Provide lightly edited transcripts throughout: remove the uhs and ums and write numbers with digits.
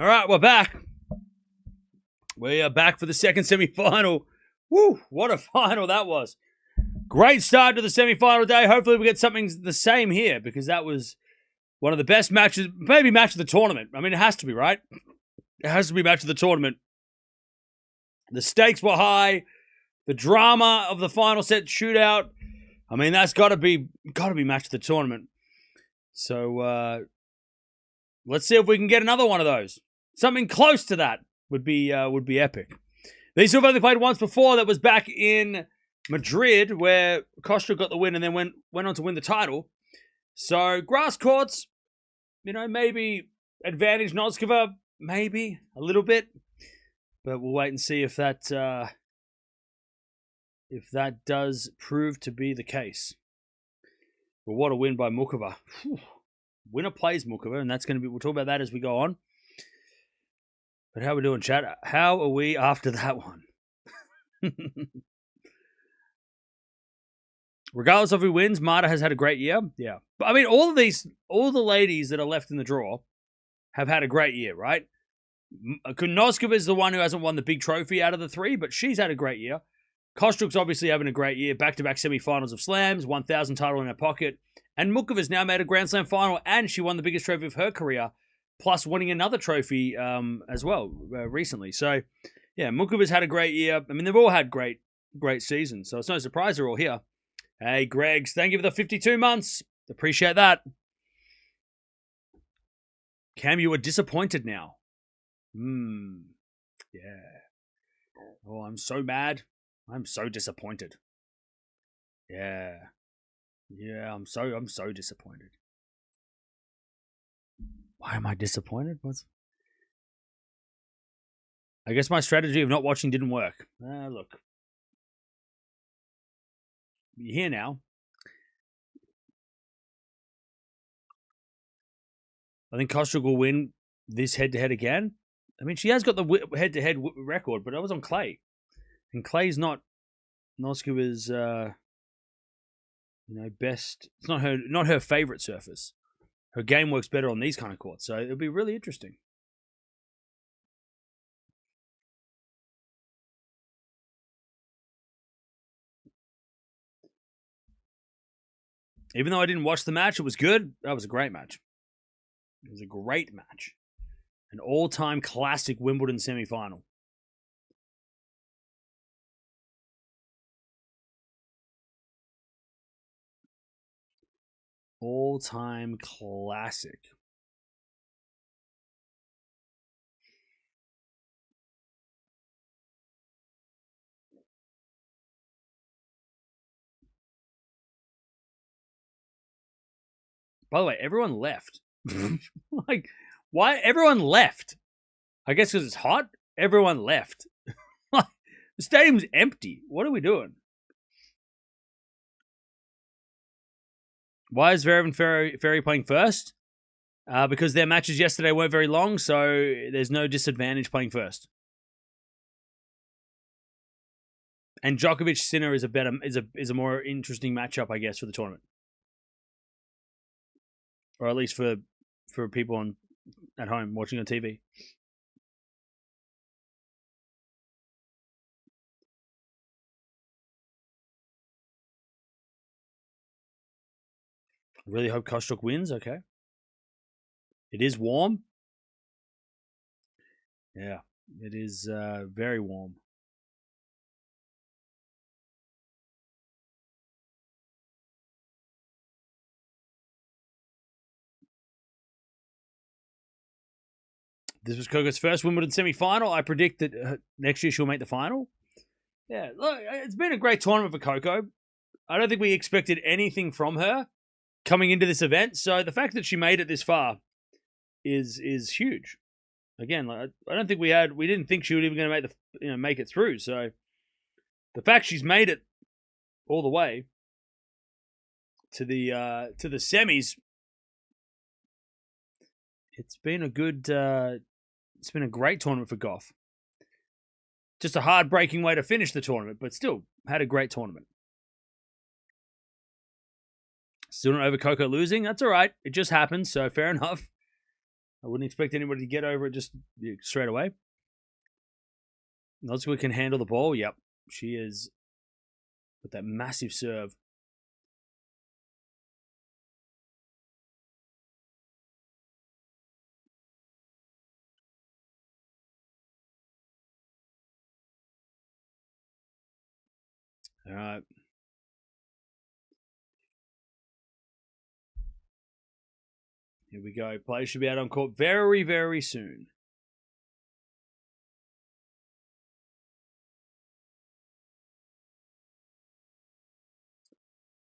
All right, we're back. We are back for the second semi-final. Woo, what a final that was. Great start to the semi-final day. Hopefully we get something the same here because that was one of the best matches, maybe match of the tournament. I mean, it has to be, right? It has to be match of the tournament. The stakes were high. The drama of the final set shootout. I mean, that's got to be match of the tournament. So let's see if we can get another one of those. Something close to that would be epic. These two have only played once before. That was back in Madrid, where Kostyuk got the win and then went on to win the title. So grass courts, maybe advantage Noskova, maybe a little bit, but we'll wait and see if that does prove to be the case. But what a win by Mukova. Winner plays Mukova, and that's going to be. We'll talk about that as we go on. But how are we doing, chat? How are we after that one? Regardless of who wins, Marta has had a great year. Yeah. But I mean, all the ladies that are left in the draw have had a great year, right? Noskova is the one who hasn't won the big trophy out of the three, but she's had a great year. Kostyuk's obviously having a great year. Back-to-back semi-finals of slams, 1,000 title in her pocket. And Mukova's now made a Grand Slam final, and she won the biggest trophy of her career, plus winning another trophy as well recently. So, yeah, Mukova's had a great year. I mean, they've all had great seasons, so it's no surprise they're all here. Hey, Gregs, thank you for the 52 months. Appreciate that. Cam, you were disappointed now. Yeah. Oh, I'm so mad. I'm so disappointed. Yeah. Yeah, I'm so disappointed. Why am I disappointed? I guess my strategy of not watching didn't work. Look. You're here now. I think Kostyuk will win this head-to-head again. I mean, she has got the head-to-head record, but that was on clay. And clay's not Noskova's, best. It's not her favorite surface. Her game works better on these kind of courts, so it'll be really interesting. Even though I didn't watch the match, it was good. That was a great match. It was a great match. An all-time classic Wimbledon semi-final. All-time classic. By the way, everyone left. Like, why? Everyone left. I guess because it's hot. Everyone left. The stadium's empty. What are we doing? Why is Zverev and Ferry playing first? Because their matches yesterday weren't very long, so there's no disadvantage playing first. And Djokovic Sinner is a more interesting matchup, I guess, for the tournament, or at least for people at home watching on TV. I really hope Kostyuk wins. Okay. It is warm. Yeah, it is very warm. This was Coco's first Wimbledon semi-final. I predict that next year she'll make the final. Yeah, look, it's been a great tournament for Coco. I don't think we expected anything from her coming into this event. So the fact that she made it this far is huge. Again, I don't think we didn't think she was even going to make it through. So the fact she's made it all the way to the semis, it's been a good. It's been a great tournament for Gauff. Just a heartbreaking way to finish the tournament, but still had a great tournament. Still not over Coco losing. That's all right. It just happens, so fair enough. I wouldn't expect anybody to get over it just straight away. Noskova can handle the ball. Yep, she is with that massive serve. All right. Here we go. Players should be out on court very, very soon.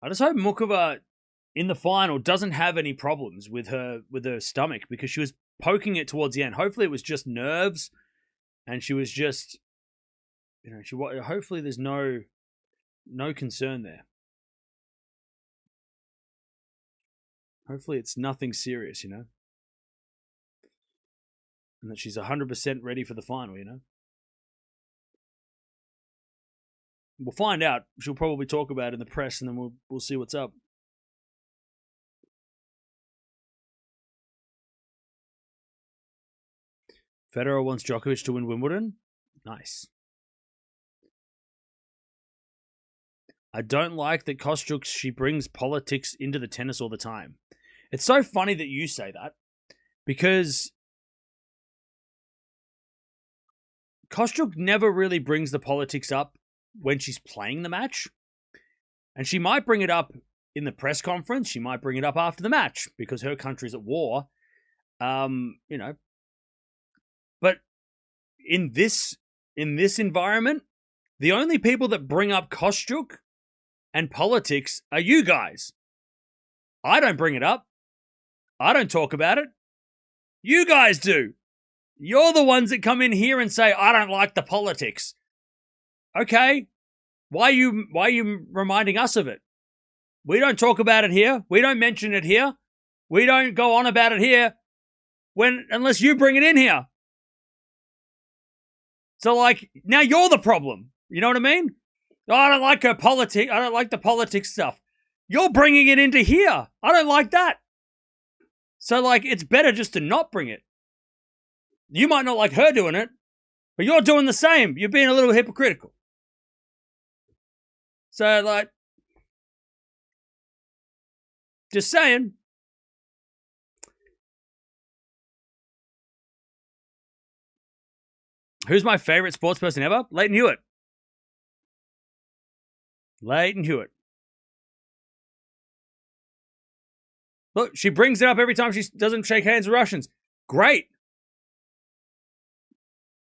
I just hope Mukova in the final doesn't have any problems with her stomach, because she was poking it towards the end. Hopefully it was just nerves, and she was just, hopefully there's no concern there. Hopefully it's nothing serious, and that she's 100% ready for the final, We'll find out. She'll probably talk about it in the press, and then we'll see what's up. Federer wants Djokovic to win Wimbledon. Nice. I don't like that Kostyuk, she brings politics into the tennis all the time. It's so funny that you say that, because Kostyuk never really brings the politics up when she's playing the match. And she might bring it up in the press conference. She might bring it up after the match because her country's at war. But in this environment, the only people that bring up Kostyuk and politics are you guys. I don't bring it up. I don't talk about it. You guys do. You're the ones that come in here and say, I don't like the politics. Okay. Why are you reminding us of it? We don't talk about it here. We don't mention it here. We don't go on about it here unless you bring it in here. So, now you're the problem. You know what I mean? Oh, I don't like her politics. I don't like the politics stuff. You're bringing it into here. I don't like that. So, it's better just to not bring it. You might not like her doing it, but you're doing the same. You're being a little hypocritical. So, just saying. Who's my favorite sports person ever? Leighton Hewitt. Leighton Hewitt. Look, she brings it up every time she doesn't shake hands with Russians. Great.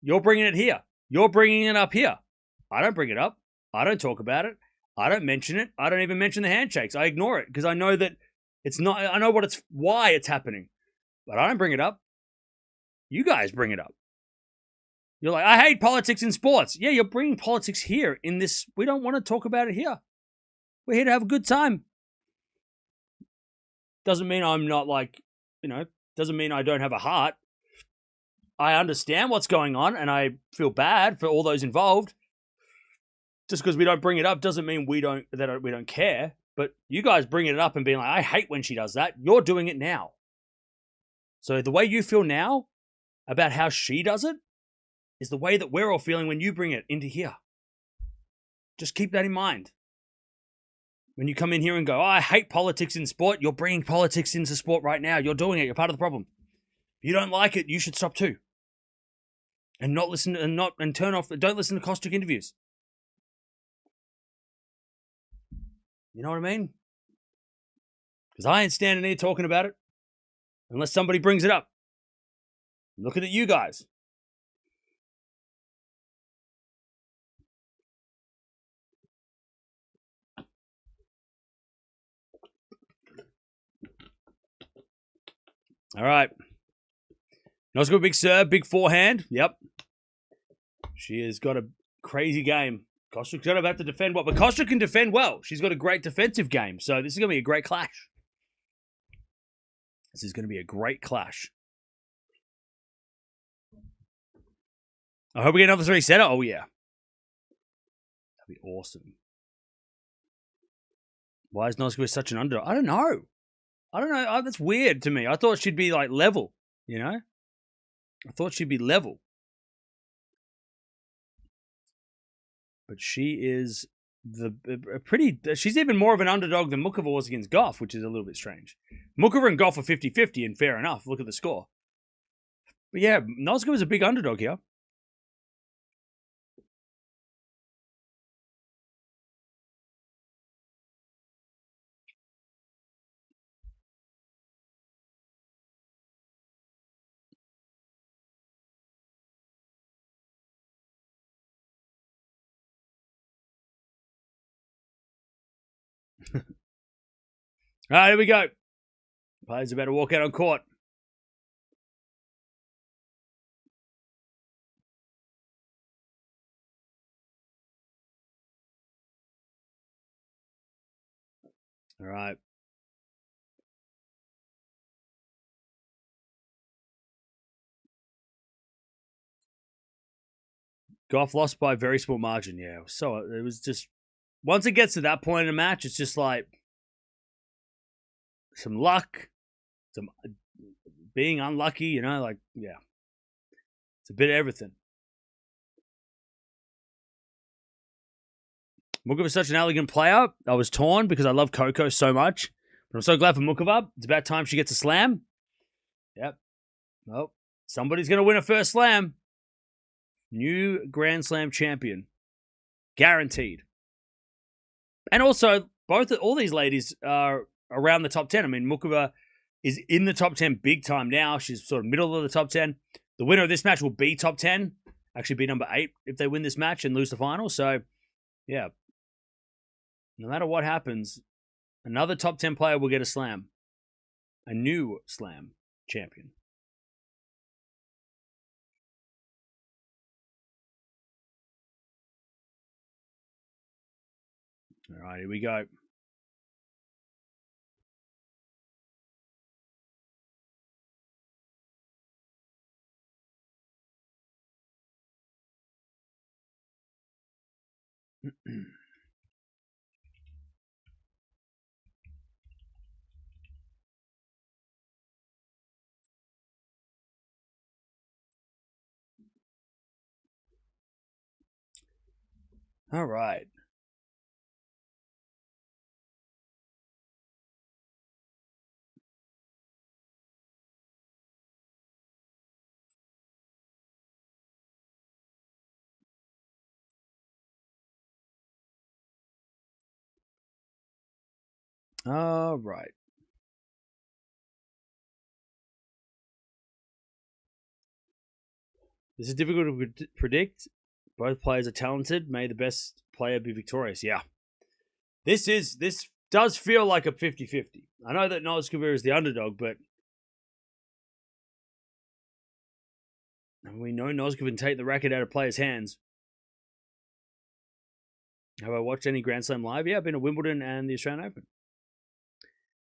You're bringing it here. You're bringing it up here. I don't bring it up. I don't talk about it. I don't mention it. I don't even mention the handshakes. I ignore it because I know that it's not. I know why it's happening, but I don't bring it up. You guys bring it up. You're like, I hate politics in sports. Yeah, you're bringing politics here in this. We don't want to talk about it here. We're here to have a good time. Doesn't mean I'm not doesn't mean I don't have a heart. I understand what's going on and I feel bad for all those involved. Just because we don't bring it up doesn't mean we don't care. But you guys bringing it up and being like, I hate when she does that. You're doing it now. So the way you feel now about how she does it is the way that we're all feeling when you bring it into here. Just keep that in mind. When you come in here and go, oh, I hate politics in sport, you're bringing politics into sport right now. You're doing it. You're part of the problem. If you don't like it, you should stop too. And not listen and turn off. Don't listen to Kostyuk interviews. You know what I mean? Because I ain't standing here talking about it unless somebody brings it up. I'm looking at you guys. All right. Noskova, big serve, big forehand. Yep. She has got a crazy game. Kostyuk's going to have to defend well, but Kostyuk can defend well. She's got a great defensive game, so this is going to be a great clash. This is going to be a great clash. I hope we get another three-setter. Oh, yeah. That'd be awesome. Why is Noskova such an underdog? I don't know. That's weird to me. I thought she'd be, level. You know? I thought she'd be level. But she is she's even more of an underdog than Mukova was against Gauff, which is a little bit strange. Mukova and Gauff are 50-50, and fair enough. Look at the score. But yeah, Noskova's a big underdog here. All right, here we go. Players about to walk out on court. All right. Gauff lost by a very small margin. Yeah, so it was just once it gets to that point in a match, it's just like some luck, some being unlucky. You know, like yeah, it's a bit of everything. Mukova is such an elegant player. I was torn because I love Coco so much, but I'm so glad for Mukova. It's about time she gets a slam. Yep. Well, somebody's gonna win a first slam. New Grand Slam champion. Guaranteed. And also, all these ladies are around the top 10. I mean, Mukova is in the top 10 big time now. She's sort of middle of the top 10. The winner of this match will be top 10. Actually be number 8 if they win this match and lose the final. So, yeah. No matter what happens, another top 10 player will get a slam. A new slam champion. All right, here we go. All right. All right. This is difficult to predict. Both players are talented. May the best player be victorious. Yeah. This does feel like a 50-50. I know that Noskova is the underdog, but we know Noskova can take the racket out of players' hands. Have I watched any Grand Slam live? Yeah, I've been to Wimbledon and the Australian Open.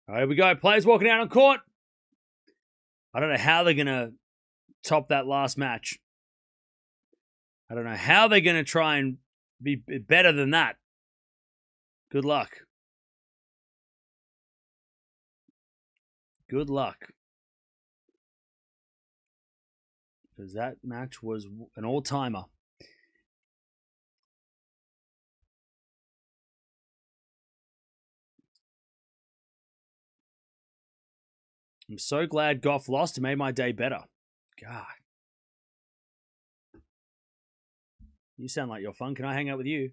All right, here we go. Players walking out on court. I don't know how they're going to top that last match. I don't know how they're going to try and be better than that. Good luck. Good luck. Because that match was an all-timer. I'm so glad Gauff lost. It made my day better. God. You sound like you're fun. Can I hang out with you?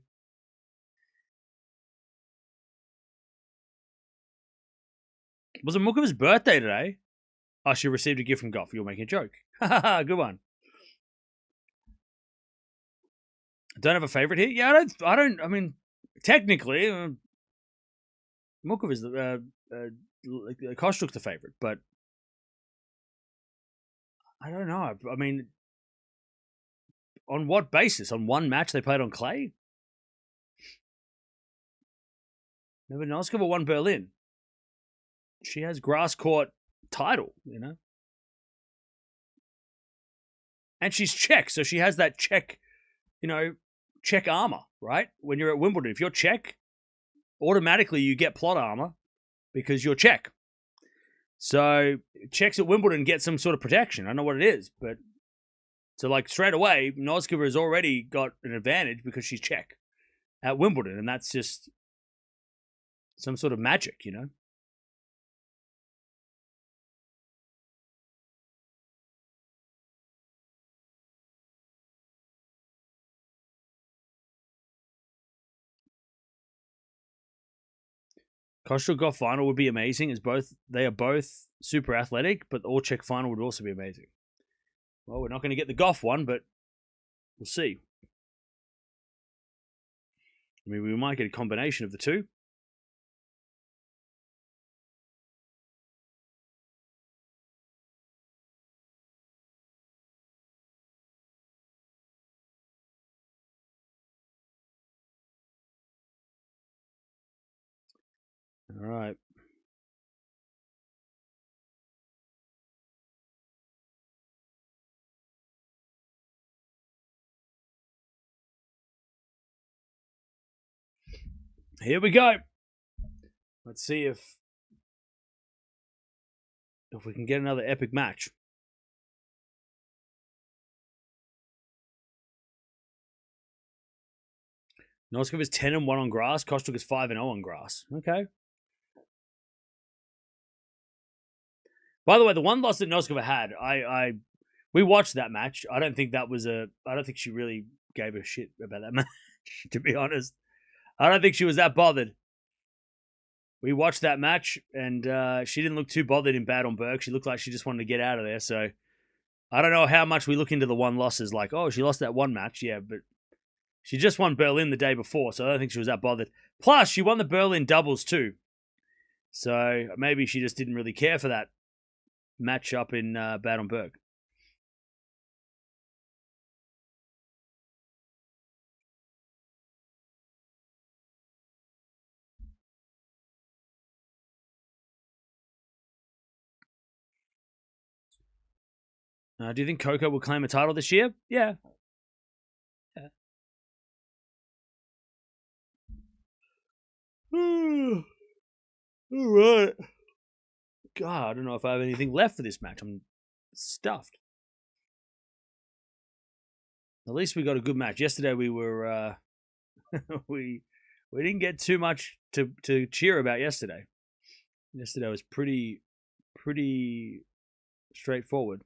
Was it Mukova's birthday today? Oh, she received a gift from Gauff. You're making a joke. Good one. I don't have a favorite here. Yeah, I mean, technically, Mukova's Kostyuk's the favorite, but I don't know. I mean, on what basis? On one match they played on clay? Remember, Noskova won Berlin. She has grass court title, you know? And she's Czech, so she has that Czech, Czech armor, right? When you're at Wimbledon, if you're Czech, automatically you get plot armor because you're Czech. So Czechs at Wimbledon get some sort of protection. I don't know what it is, but so like straight away, Noskova has already got an advantage because she's Czech at Wimbledon, and that's just some sort of magic, you know? Kostyuk Gauff final would be amazing. They are both super athletic, but the all Czech final would also be amazing. Well, we're not going to get the Gauff one, but we'll see. I mean, we might get a combination of the two. All right. Here we go. Let's see if we can get another epic match. Noskova is 10-1 on grass. Kostyuk is 5-0 on grass. Okay. By the way, the one loss that Noskova had, we watched that match. I don't think she really gave a shit about that match, to be honest. I don't think she was that bothered. We watched that match, and she didn't look too bothered in Bad on Berg. She looked like she just wanted to get out of there. So I don't know how much we look into the one losses. Like, oh, she lost that one match. Yeah, but she just won Berlin the day before, so I don't think she was that bothered. Plus, she won the Berlin doubles too. So maybe she just didn't really care for that match up in Bad on Berg. Do you think Coco will claim a title this year? Yeah. All right. God, I don't know if I have anything left for this match. I'm stuffed. At least we got a good match. Yesterday we were we didn't get too much to cheer about yesterday. Yesterday was pretty straightforward.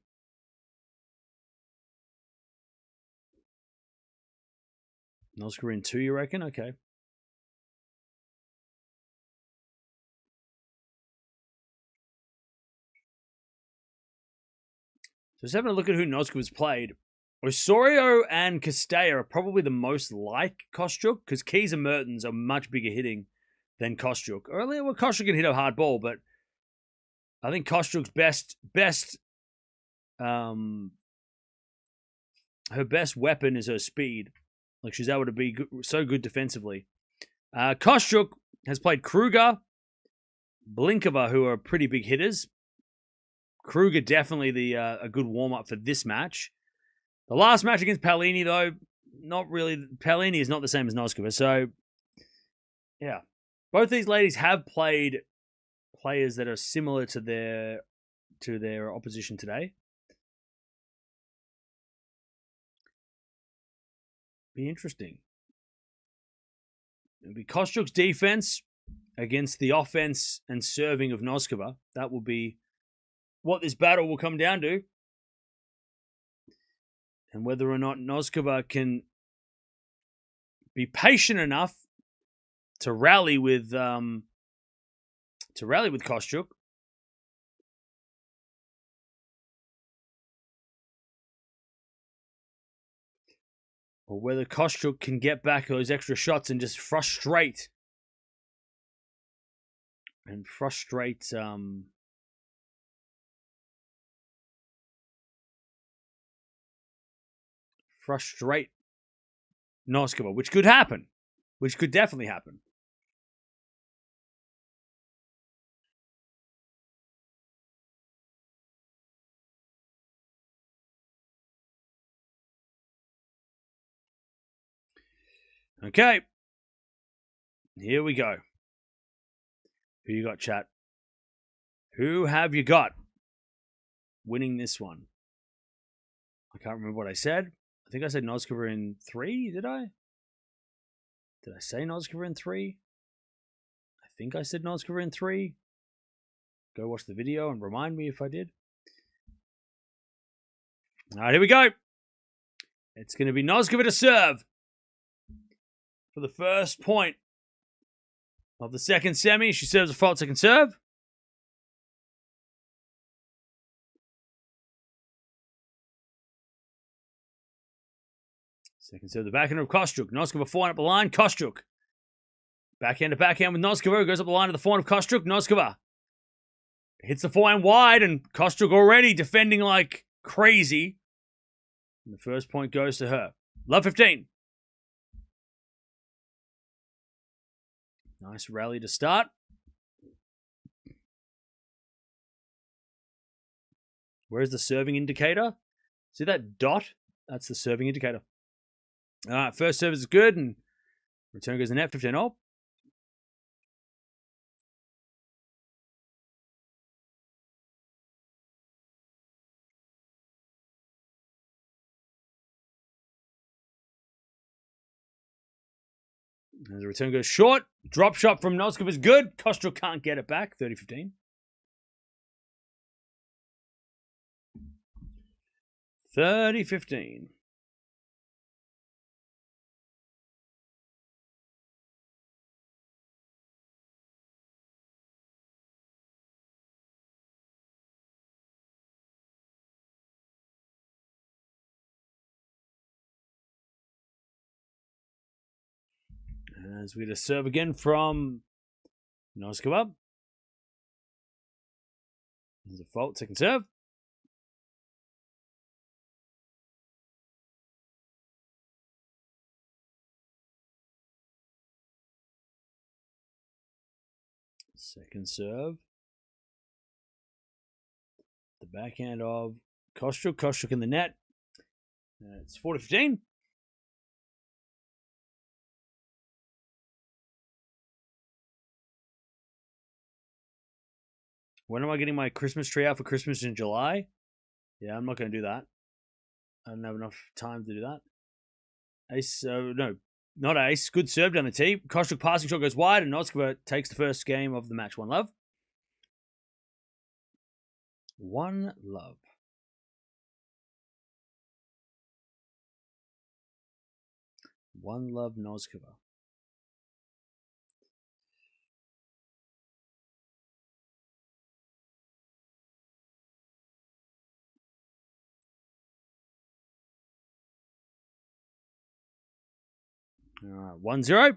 Noskova in 2, you reckon? Okay. So just having a look at who Noskova's played. Osorio and Castella are probably the most like Kostyuk because Keys and Mertens are much bigger hitting than Kostyuk. Well, Kostyuk can hit a hard ball, but I think Kostyuk's her best weapon is her speed. Like she's able to be so good defensively. Kostyuk has played Kruger, Blinkova, who are pretty big hitters. Kruger definitely a good warm up for this match. The last match against Palini, though, not really. Palini is not the same as Noskova. So, yeah. Both these ladies have played players that are similar to their opposition today. Be interesting. It'll be Kostyuk's defense against the offense and serving of Noskova. That will be what this battle will come down to. And whether or not Noskova can be patient enough to rally with Kostyuk. Or whether Kostyuk can get back those extra shots and just frustrate Noskova, which could happen. Which could definitely happen. Okay. Here we go. Who you got, chat? Who have you got winning this one? I can't remember what I said. I think I said Noskova in 3, did I? Did I say Noskova in 3? I think I said Noskova in 3. Go watch the video and remind me if I did. All right, here we go. It's going to be Noskova to serve for the first point of the second semi. She serves a fault second serve. Second serve, the backhand of Kostyuk. Noskova forehand up the line. Kostyuk. Backhand to backhand with Noskova. Goes up the line to the forehand of Kostyuk. Noskova hits the forehand wide, and Kostyuk already defending like crazy. And the first point goes to her. Love 15. Nice rally to start. Where's the serving indicator? See that dot? That's the serving indicator. All right, first service is good, and return goes to net, 15-all. And the return goes short. Drop shot from Noskova is good. Kostyuk can't get it back, 30-15. 30-15. As we just serve again from Noskova. There's a fault, second serve. Second serve. The backhand of Kostyuk. Kostyuk in the net. It's 40-15. When am I getting my Christmas tree out for Christmas in July? Yeah, I'm not going to do that. I don't have enough time to do that. Ace, no, not ace. Good serve down the tee. Kostyuk passing shot goes wide, and Noskova takes the first game of the match. 1-love. 1-love. One love, Noskova. All right, 1-0.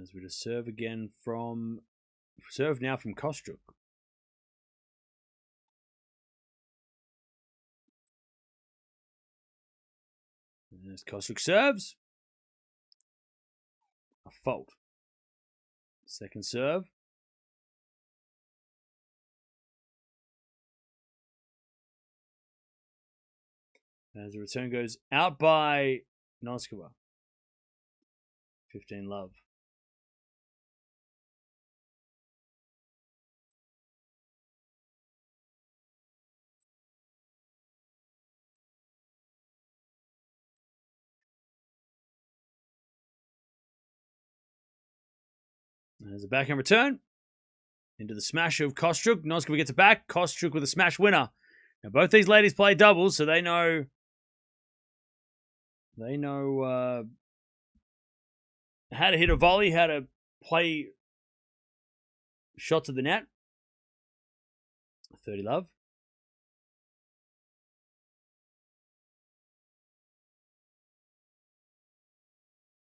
As we just serve again from... Serve now from Kostyuk. And as Kostyuk serves. A fault. Second serve. As the return goes out by Noskova. 15-love. There's a backhand return. Into the smash of Kostyuk. Noskova gets it back. Kostyuk with a smash winner. Now, both these ladies play doubles, so they know how to hit a volley, how to play shots at the net. 30-love.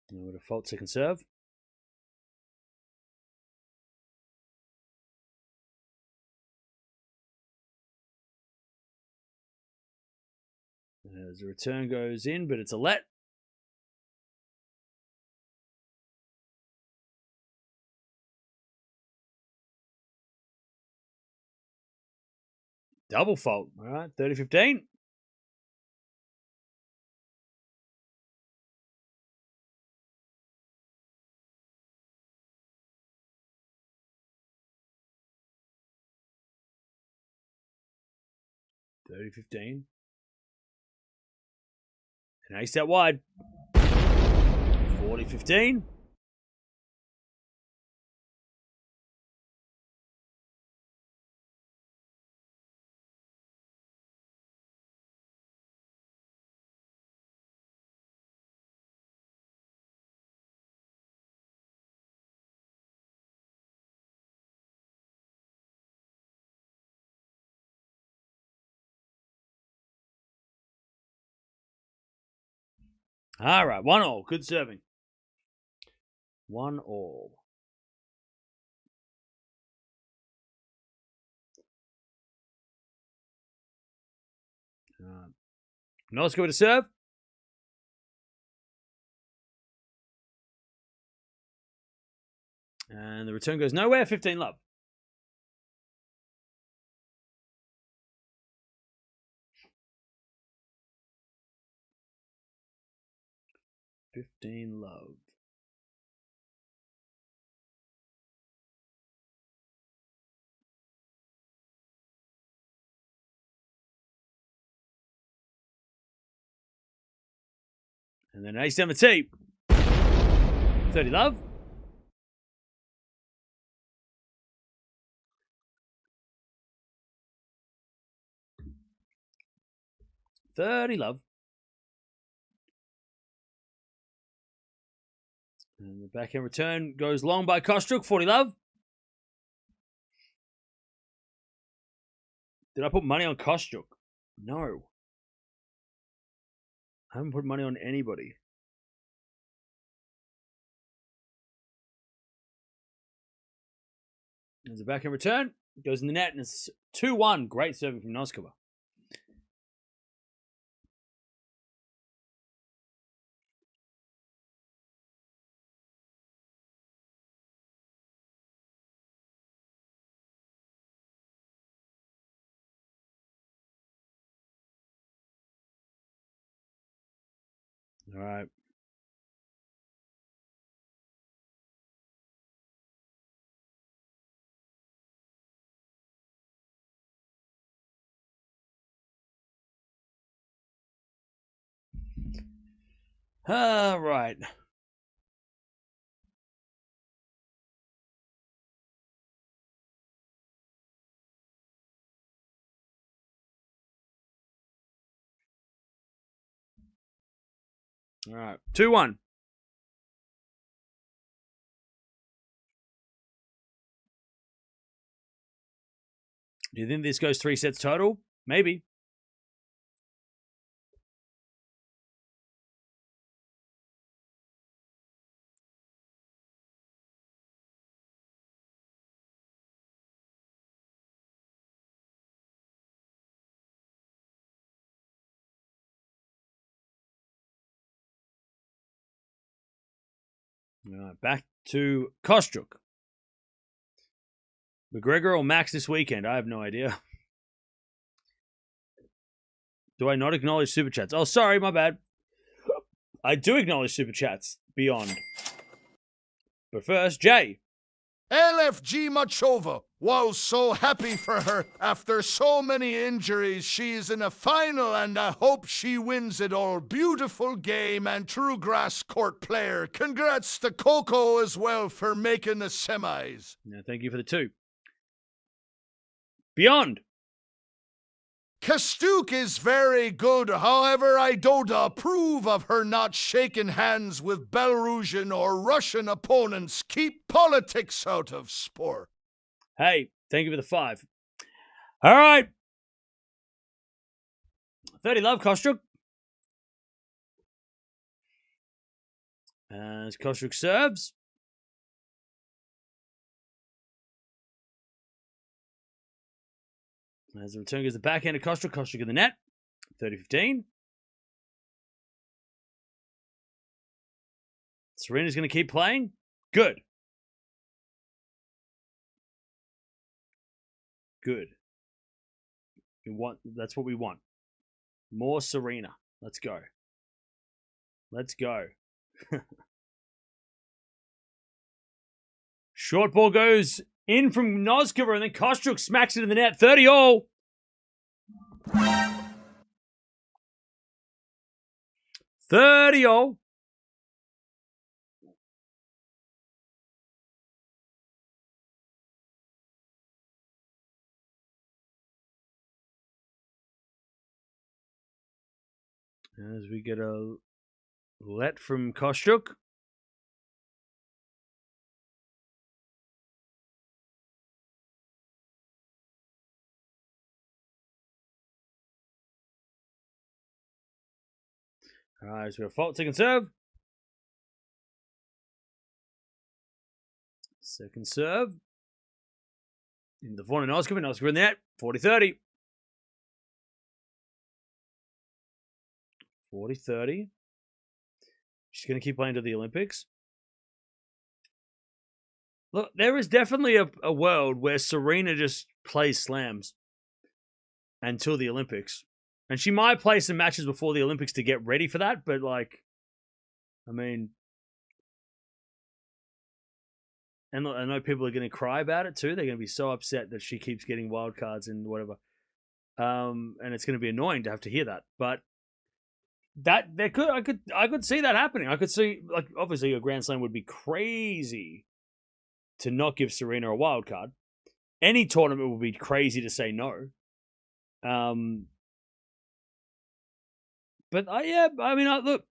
Now with a fault second serve. As the return goes in, but it's a let. Double fault. All right, 30-15. 30-15. And ace out wide. 40-15. All right, 1-1. Good serving. 1-1. Noskova to serve. And the return goes nowhere. 15 love. Love. And then ace down the tee. 30 love. And the backhand return goes long by Kostyuk. 40 love. Did I put money on Kostyuk? No. I haven't put money on anybody. There's a backhand return. It goes in the net, and it's 2-1. Great serving from Noskova. All right. All right. All right. 2-1. Do you think this goes 3 sets total? Maybe. All right, back to Kostyuk. McGregor or Max this weekend? I have no idea. Do I not acknowledge Super Chats? Oh, sorry, my bad. I do acknowledge Super Chats beyond. But first, Jay. LFG Machova. Wow, so happy for her. After so many injuries, she's in a final and I hope she wins it all. Beautiful game and true grass court player. Congrats to Coco as well for making the semis. Yeah, thank you for the 2. Beyond. Kostyuk is very good, however, I don't approve of her not shaking hands with Belarusian or Russian opponents. Keep politics out of sport. Hey, thank you for the 5. All right. 30 love, Kostyuk. As Kostyuk serves. As the return goes the backhand of Kostyuk. Kostyuk in the net. 30-15. Serena's going to keep playing. Good. Good. That's what we want. More Serena. Let's go. Let's go. Short ball goes in from Noskova, and then Kostyuk smacks it in the net. 30 all. 30-all. As we get a let from Kostyuk. All right, so we have fault, second serve. Second serve. In the forehand, Noskova. Noskova in the net. 40-30. 40-30. She's going to keep playing to the Olympics. Look, there is definitely a world where Serena just plays slams until the Olympics. And she might play some matches before the Olympics to get ready for that, but like, I mean, and look, I know people are going to cry about it too. They're going to be so upset that she keeps getting wild cards and whatever. And it's going to be annoying to have to hear that. But I could see that happening. I could see, like, obviously a Grand Slam would be crazy to not give Serena a wild card. Any tournament would be crazy to say no. But look,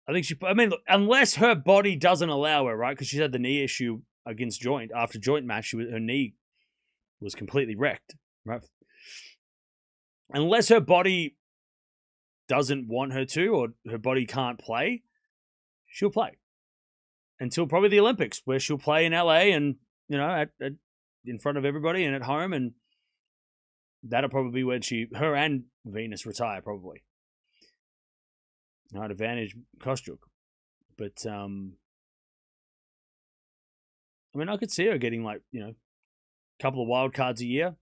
I think look, unless her body doesn't allow her, right? Because she's had the knee issue against Joint. After Joint match, her knee was completely wrecked, right? Unless her body doesn't want her to, or her body can't play, she'll play until probably the Olympics, where she'll play in LA and, you know, in front of everybody and at home, and that'll probably be when her and Venus retire, probably. Not advantage Kostyuk. But, I mean, I could see her getting, like, you know, a couple of wild cards a year.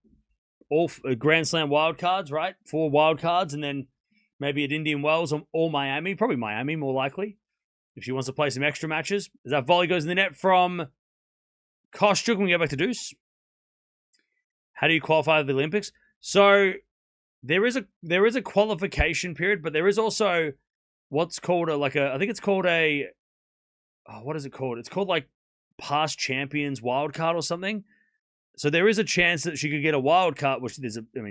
All Grand Slam wild cards, right? 4 wild cards, and then maybe at Indian Wells or Miami. Probably Miami, more likely, if she wants to play some extra matches. As that volley goes in the net from Kostyuk, when we go back to Deuce. How do you qualify for the Olympics? So there is a qualification period, but there is also what's called what is it called? It's called like past champions wild card or something. So there is a chance that she could get a wild card,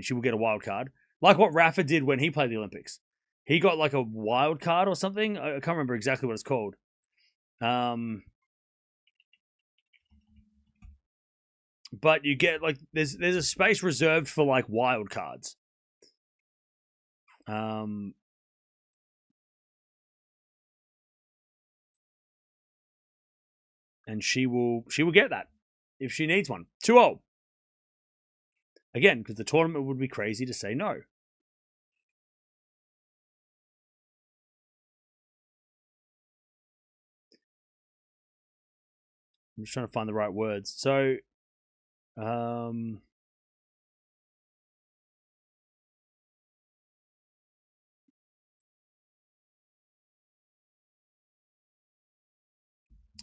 she will get a wild card. Like what Rafa did when he played the Olympics. He got like a wild card or something. I can't remember exactly what it's called. But you get like there's a space reserved for like wild cards. And she will get that if she needs one. 2-0. Again, because the tournament would be crazy to say no. I'm just trying to find the right words. So,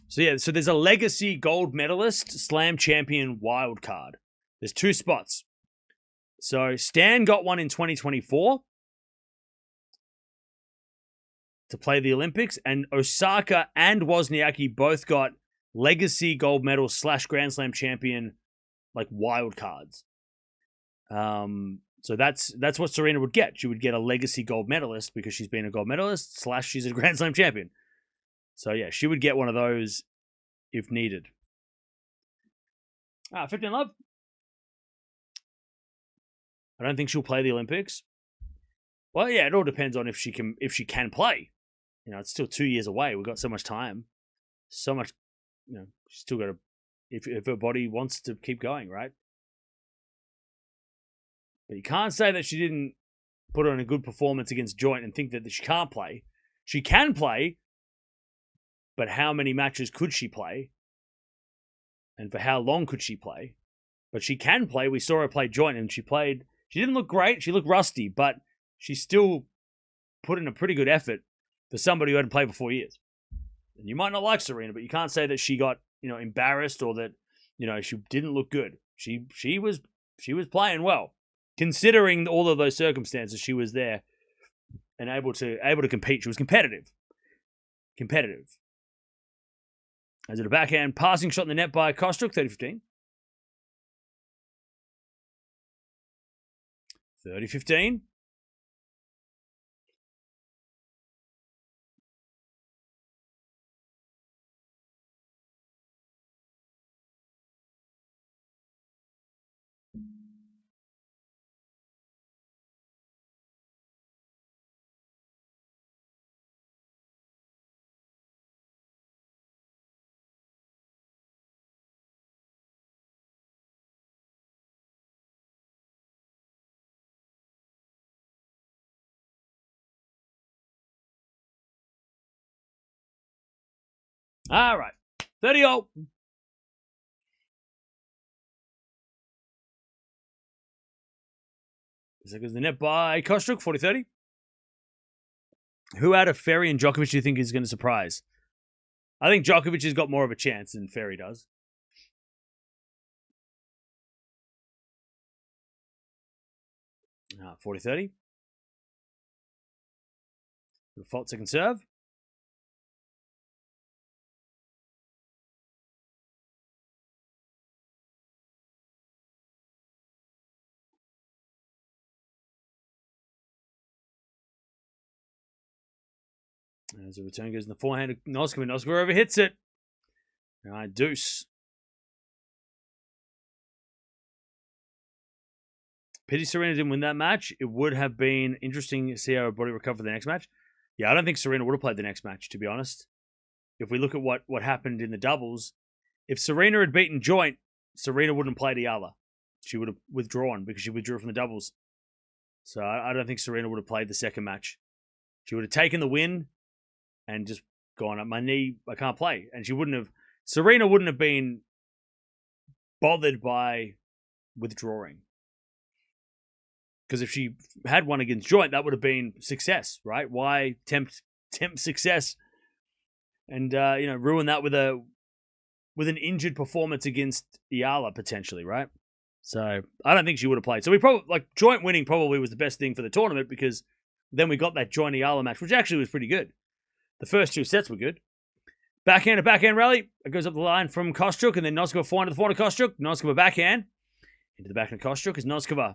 so there's a legacy gold medalist, slam champion wild card. There's 2 spots. So Stan got one in 2024 to play the Olympics, and Osaka and Wozniacki both got legacy gold medal / Grand Slam champion, like wild cards. So that's what Serena would get. She would get a legacy gold medalist because she's been a gold medalist / she's a Grand Slam champion. So yeah, she would get one of those if needed. 15 love. I don't think she'll play the Olympics. Well, yeah, it all depends on if she can play. You know, it's still 2 years away. We've got so much time. So much, you know, she's still got to, if her body wants to keep going, right? But you can't say that she didn't put on a good performance against Joint and think that she can't play. She can play, but how many matches could she play? And for how long could she play? But she can play. We saw her play Joint, and she didn't look great. She looked rusty, but she still put in a pretty good effort for somebody who hadn't played for 4 years. And you might not like Serena, but you can't say that she got, you know, embarrassed or that, you know, she didn't look good. She was playing well. Considering all of those circumstances, she was there and able to compete. She was competitive. As at a backhand passing shot in the net by Kostyuk, 30-15. 30-15. All right. 30-0. There goes the net by Kostyuk, 40-30. Who out of Ferry and Djokovic do you think is going to surprise? I think Djokovic has got more of a chance than Ferry does. Ah, 40-30. Fault second serve. As the return goes in the forehand of Noskova. Noskova overhits it. All right, deuce. Pity Serena didn't win that match. It would have been interesting to see how her body recovered for the next match. Yeah, I don't think Serena would have played the next match, to be honest. If we look at what happened in the doubles, if Serena had beaten Joint, Serena wouldn't have played Eala. She would have withdrawn because she withdrew from the doubles. So I don't think Serena would have played the second match. She would have taken the win and just gone, up my knee, I can't play. And Serena wouldn't have been bothered by withdrawing. Because if she had won against Joint, that would have been success, right? Why tempt success and ruin that with an injured performance against Eala potentially, right? So I don't think she would have played. So we probably Joint winning probably was the best thing for the tournament because then we got that Joint Eala match, which actually was pretty good. The first two sets were good. Backhand to backhand rally. It goes up the line from Kostyuk, and then Noskova forehand to the forehand of Kostyuk. Noskova backhand into the backhand of Kostyuk as Noskova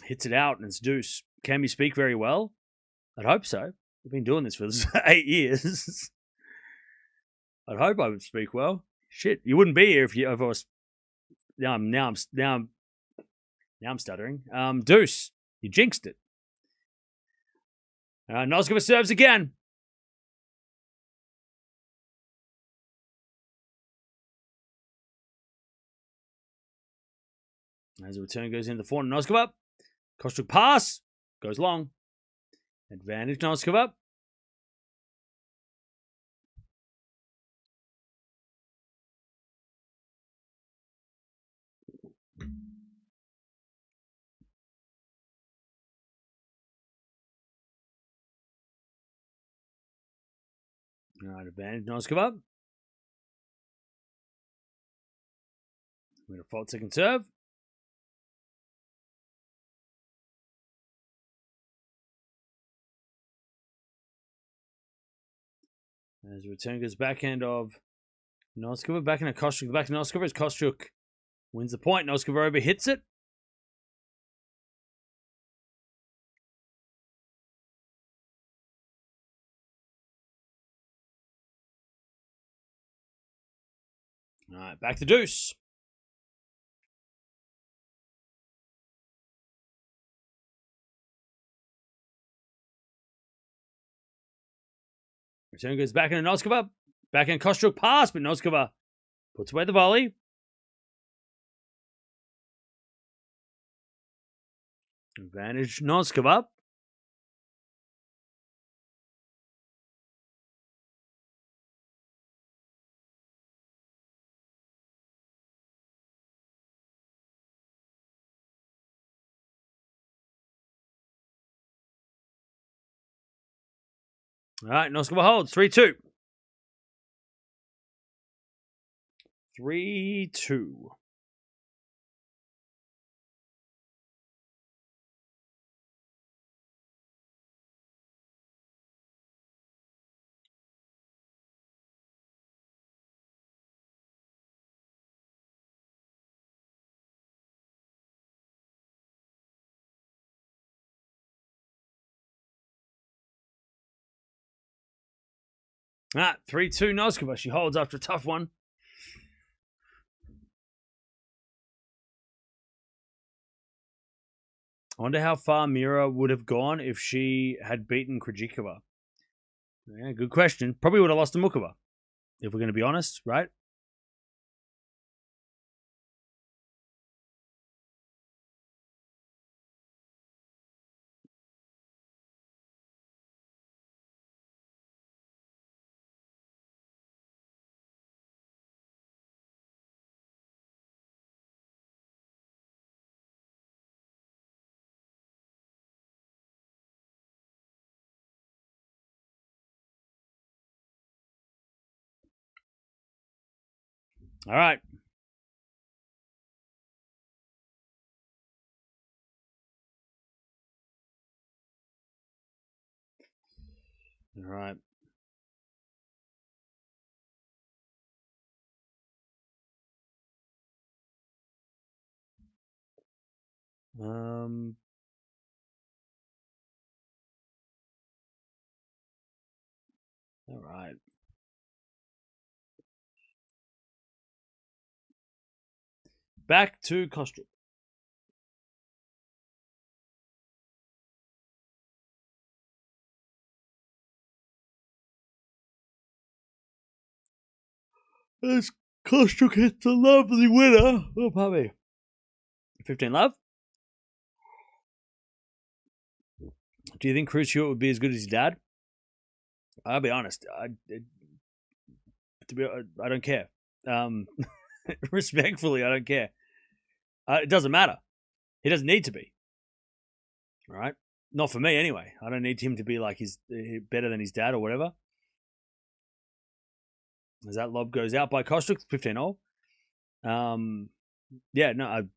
hits it out, and it's deuce. Can we speak very well? I'd hope so. We've been doing this for 8 years. I'd hope I would speak well. Shit, you wouldn't be here if I was. Now I'm stuttering. Deuce, you jinxed it. Noskova serves again. As the return goes in the forehand, Noskova. Kostyuk pass. Goes long. Advantage Noskova. All right, advantage Noskova. We're going to fault second serve. As the return goes backhand of Noskova. Backhand of Kostyuk. Back to Noskova as Kostyuk wins the point. Noskova overhits it. All right, back to deuce. Return goes back into Noskova. Backhand Kostyuk pass, but Noskova puts away the volley. Advantage Noskova. All right, Noskova holds 3-2. 3-2. Ah, 3-2 Noskova. She holds after a tough one. I wonder how far Mirra would have gone if she had beaten Krejcikova. Yeah, good question. Probably would have lost to Mukova, if we're going to be honest, right? All right. All right. All right. Back to Kostyuk. As Kostyuk hits a lovely winner. Oh, puppy. 15 love. Do you think Cruz Stewart would be as good as his dad? I'll be honest. I don't care. Respectfully, I don't care. It doesn't matter. He doesn't need to be. All right? Not for me, anyway. I don't need him to be like his better than his dad or whatever. As that lob goes out by Kostyuk, 15-0. Yeah, no.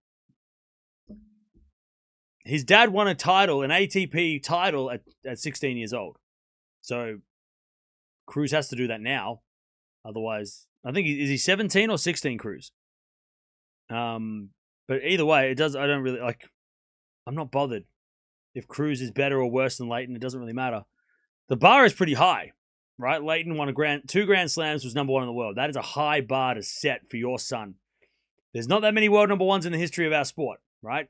His dad won a title, an ATP title, at 16 years old. So Cruz has to do that now. Otherwise, I think, is he 17 or 16, Cruz? But either way, it does. I don't really like. I'm not bothered if Cruz is better or worse than Leighton. It doesn't really matter. The bar is pretty high, right? Leighton won two Grand Slams, was number one in the world. That is a high bar to set for your son. There's not that many world number ones in the history of our sport, right?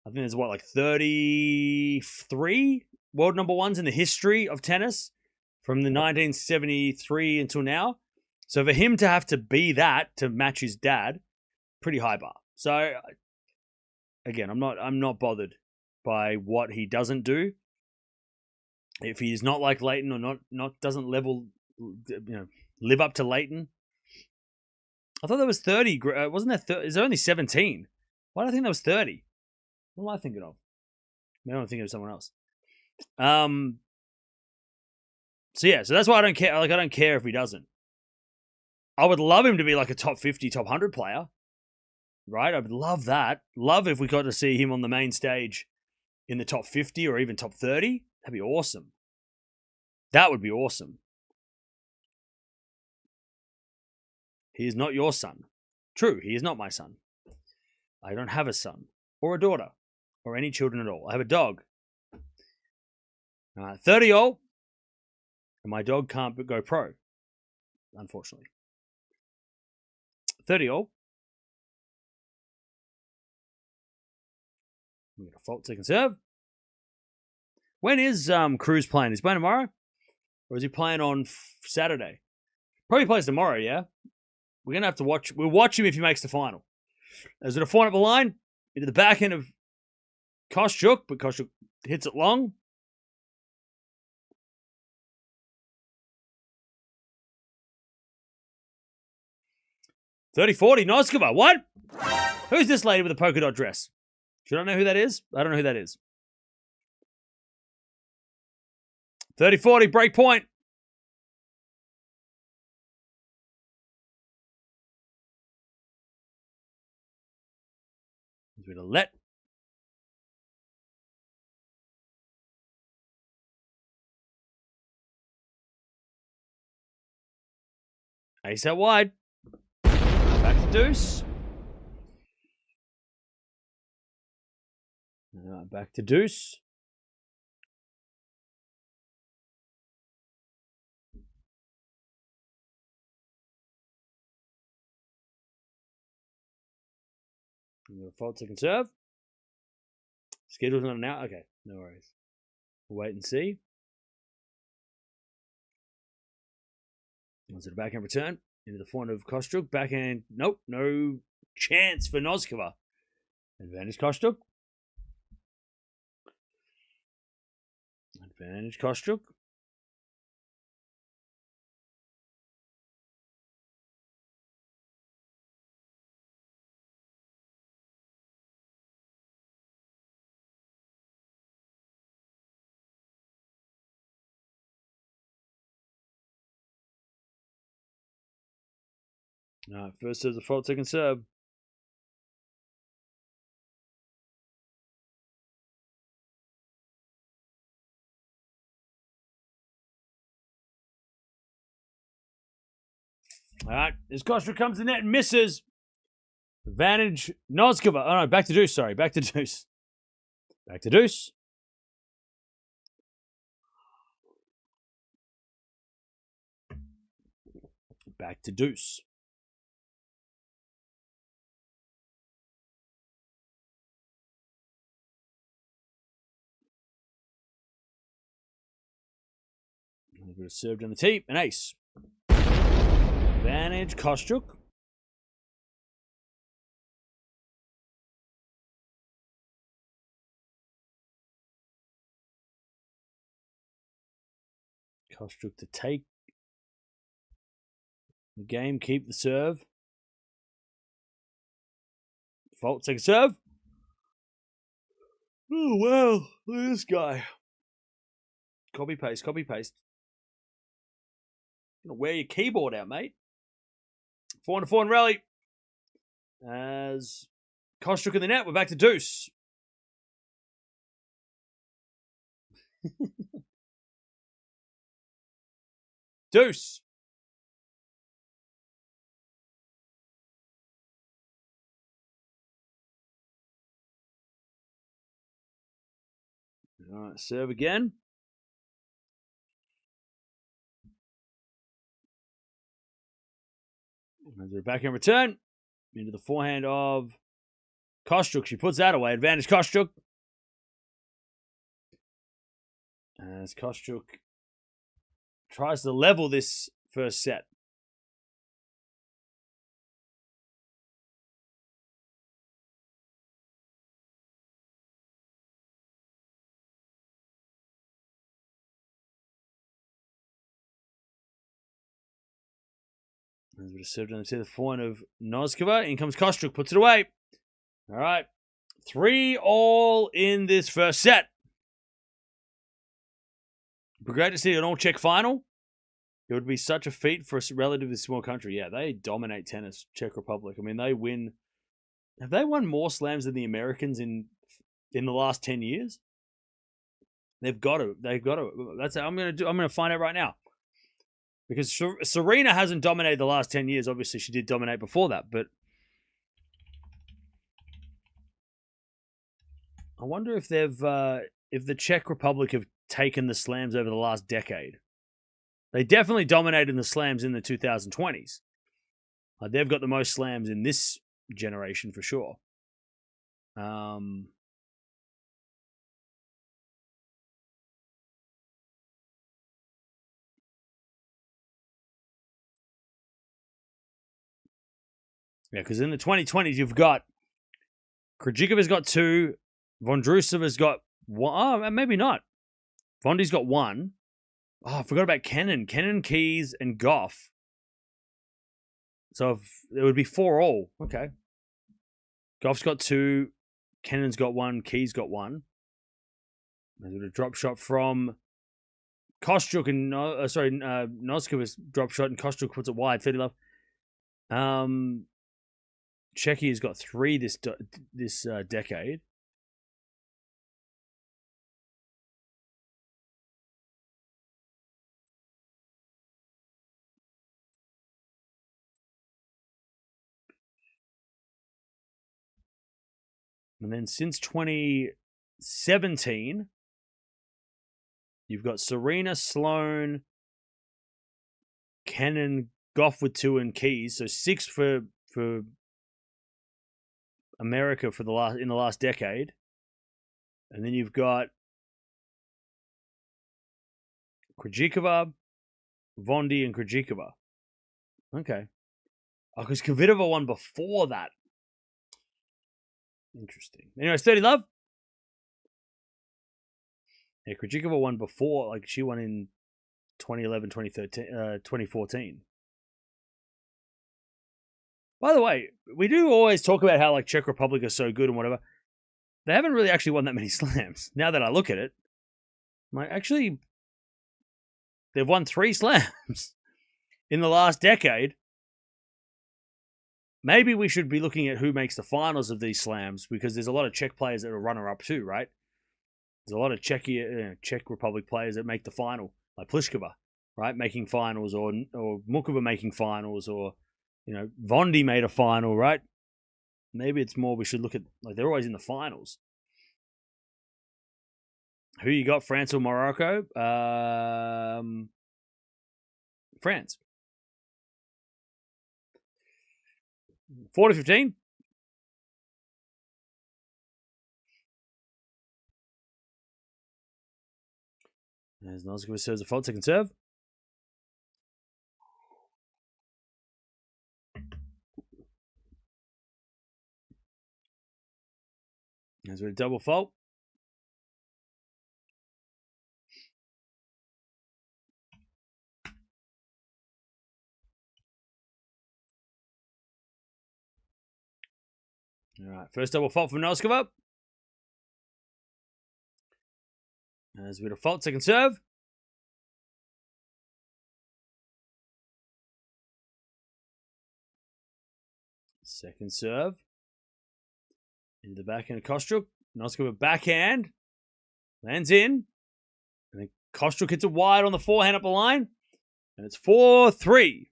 I think there's like 33 world number ones in the history of tennis from the 1973 until now. So for him to have to be that to match his dad, pretty high bar. So again, I'm not bothered by what he doesn't do. If he's not like Leighton or not doesn't live up to Leighton. I thought there was 30. Wasn't there? Is there only 17? Why do I think there was 30? What am I thinking of? Maybe I'm thinking of someone else. So yeah, so that's why I don't care. Like, I don't care if he doesn't. I would love him to be like a top 50, top 100 player. Right? I would love that. Love if we got to see him on the main stage in the top 50 or even top 30. That'd be awesome. That would be awesome. He is not your son. True, he is not my son. I don't have a son or a daughter or any children at all. I have a dog. 30-0. And my dog can't go pro, unfortunately. 30-0. We got a fault second serve. When is Cruz playing? Is he playing tomorrow? Or is he playing on Saturday? Probably plays tomorrow, yeah? We're going to have to watch. We'll watch him if he makes the final. There's a point up the line into the back end of Kostyuk, but Kostyuk hits it long. $30-40, Noskova. What? Who's this lady with a polka dot dress? Should I know who that is? I don't know who that is. 30-40, break point. He's going to let. Ace out wide. Back to deuce. Back to deuce. Fault second serve. Schedule's not an out. Okay, no worries. We'll wait and see. Onto the backhand return. Into the forehand of Kostyuk. Backhand. Nope. No chance for Noskova. Advantage Kostyuk. Advantage Kostyuk. All right, first serve's a fault, second serve. All right, as Kostyuk comes to net and misses. Advantage Noskova. Oh no, back to deuce. Sorry, back to deuce. Back to deuce. Back to deuce. A bit of served on the tee. An ace. Advantage Kostyuk. Kostyuk to take the game, keep the serve. Fault, second serve. Oh, wow. Look at this guy. Copy, paste, copy, paste. Gonna wear your keyboard out, mate. 4-4 rally. As Kostyuk in the net, we're back to deuce. Deuce. All right, serve again. As we're back in return. Into the forehand of Kostyuk. She puts that away. Advantage Kostyuk. As Kostyuk tries to level this first set. As we just served on the forehand of Noskova. In comes Kostyuk, puts it away. All right. 3-all in this first set. It'd be great to see an all-Czech final. It would be such a feat for a relatively small country. Yeah, they dominate tennis, Czech Republic. I mean, they win. Have they won more slams than the Americans in the last 10 years? They've got to. They've got to. That's what I'm gonna find out right now. Because Serena hasn't dominated the last 10 years. Obviously, she did dominate before that. But I wonder if if the Czech Republic have taken the slams over the last decade. They definitely dominated the slams in the 2020s. They've got the most slams in this generation for sure. Yeah, because in the 2020s, you've got Krejcikova's got 2, Vondrousova's got 1. Oh, maybe not. Vondi's got 1. Oh, I forgot about Kenin. Kenin, Keys, and Gauff. So it would be 4-all. Okay. Gauff's got 2. Kenin's got 1. Keys got 1. There's a drop shot from Kostyuk and Noskova's drop shot, and Kostyuk puts it wide. 30 love. Czechia's got 3 this decade. And then since 2017, you've got Serena, Sloane, Kenin, Gauff with 2, and Keys. So 6 for America for the last decade, and then you've got Krejcikova, Vondi, and Krejcikova. Okay, because Kvitova won before that. Interesting. Anyways, 30 love. Yeah, Krejcikova won before. Like she won in 2011, 2013, 2014. By the way, we do always talk about how like Czech Republic is so good and whatever. They haven't really actually won that many slams. Now that I look at it, like actually, they've won 3 slams in the last decade. Maybe we should be looking at who makes the finals of these slams because there's a lot of Czech players that are runner-up too, right? There's a lot of Czech Republic players that make the final, like Pliskova, right, making finals, or Mukova making finals, or Vondi made a final, right? Maybe it's more we should look at, like, they're always in the finals. Who you got, France or Morocco? France. 4-15. As Noskova serves a fault, second serve. As we're double fault. All right, first double fault from Noskova. As we're fault, second serve. Second serve. Into the backhand of Kostyuk. Noskova backhand. Lands in. And then Kostyuk hits it wide on the forehand up the line. And it's 4-3.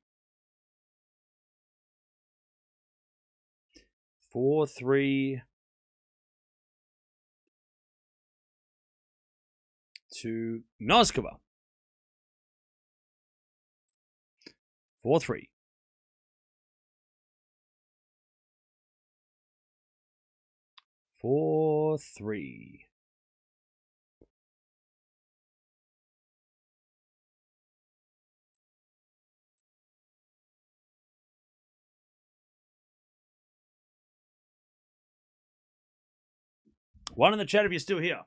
4-3 to Noskova. 4-3. One in the chat if you're still here.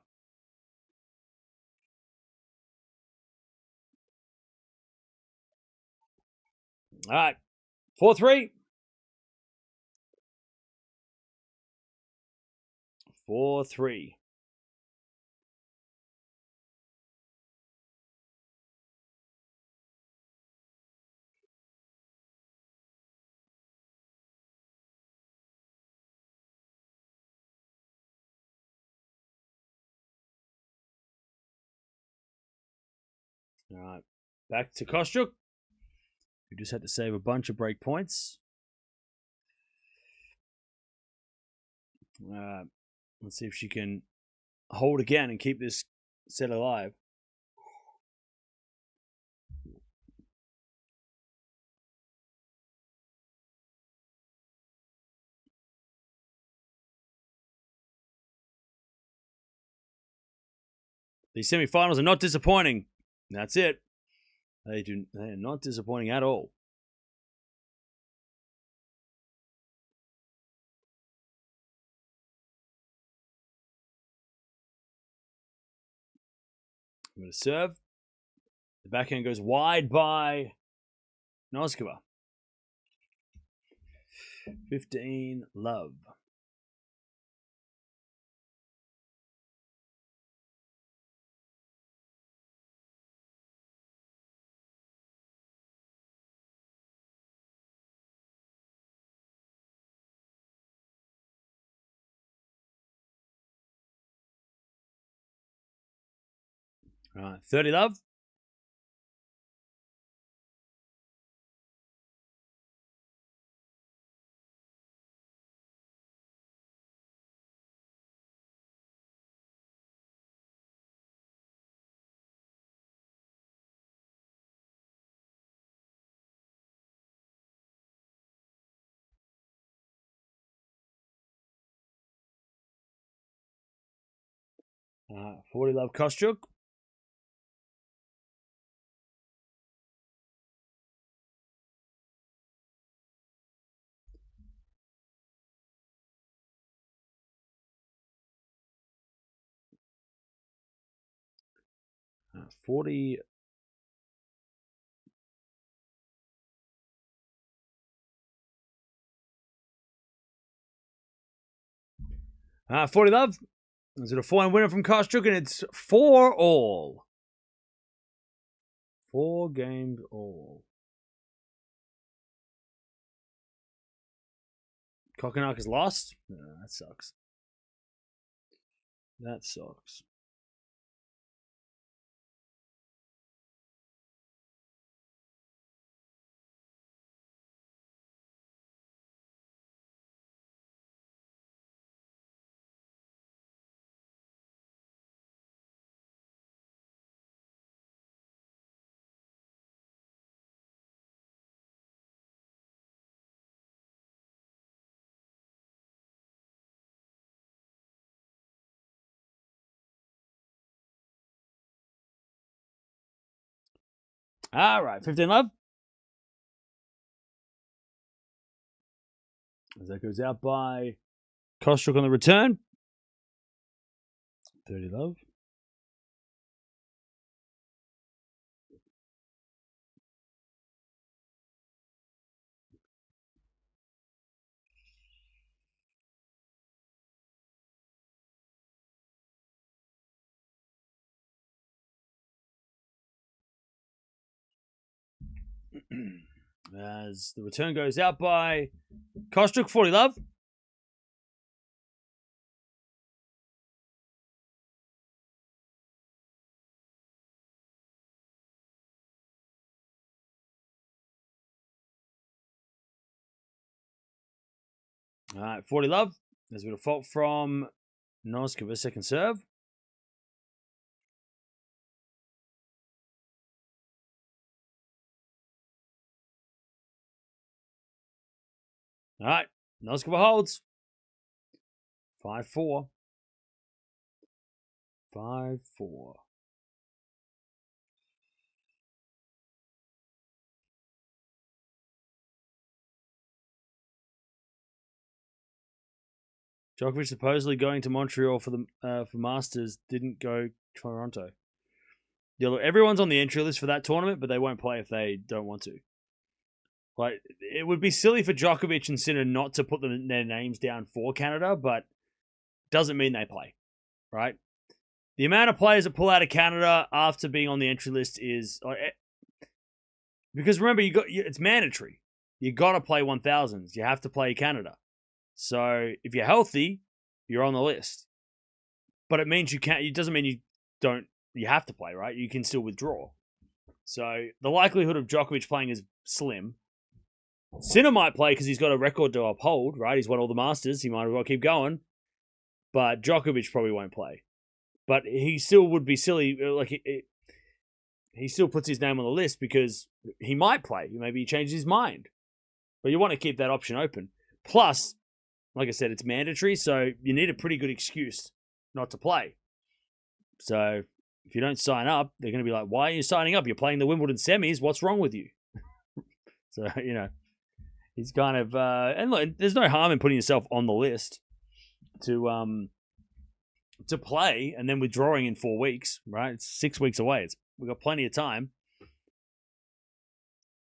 All right. 4-3. 4-3. All right. Back to Kostyuk. We just had to save a bunch of break points. Let's see if she can hold again and keep this set alive. These semifinals are not disappointing. That's it. They are not disappointing at all. I'm going to serve. The backhand goes wide by Noskova. 15 love. All right, 30 love. 40 love Kostyuk. Uh, 40. 40 love. Is it a 4-1 winner from Kostyuk? And it's 4-all. 4 games all. Kokonok is lost? That sucks. That sucks. All right, 15 love. As that goes out by Kostyuk on the return. 30 love. As the return goes out by Kostyuk, 40 love. All right, 40 love. There's a bit of fault from Noskova, second serve. All right, Noskova holds. 5-4. 5-4. Djokovic supposedly going to Montreal for the Masters, didn't go Toronto. Yeah, look, everyone's on the entry list for that tournament, but they won't play if they don't want to. Like, it would be silly for Djokovic and Sinner not to put their names down for Canada, but doesn't mean they play, right? The amount of players that pull out of Canada after being on the entry list is because remember, it's mandatory. You got to play 1000s. You have to play Canada. So if you're healthy, you're on the list. But it means you can't. It doesn't mean you don't. You have to play, right? You can still withdraw. So the likelihood of Djokovic playing is slim. Sinner might play because he's got a record to uphold, right? He's won all the Masters. He might as well keep going. But Djokovic probably won't play. But he still would be silly. Like he still puts his name on the list because he might play. Maybe he changes his mind. But you want to keep that option open. Plus, like I said, it's mandatory, so you need a pretty good excuse not to play. So if you don't sign up, they're going to be like, why are you signing up? You're playing the Wimbledon semis. What's wrong with you? So, he's kind of... and look, there's no harm in putting yourself on the list to play and then withdrawing in 4 weeks, right? It's 6 weeks away. We've got plenty of time.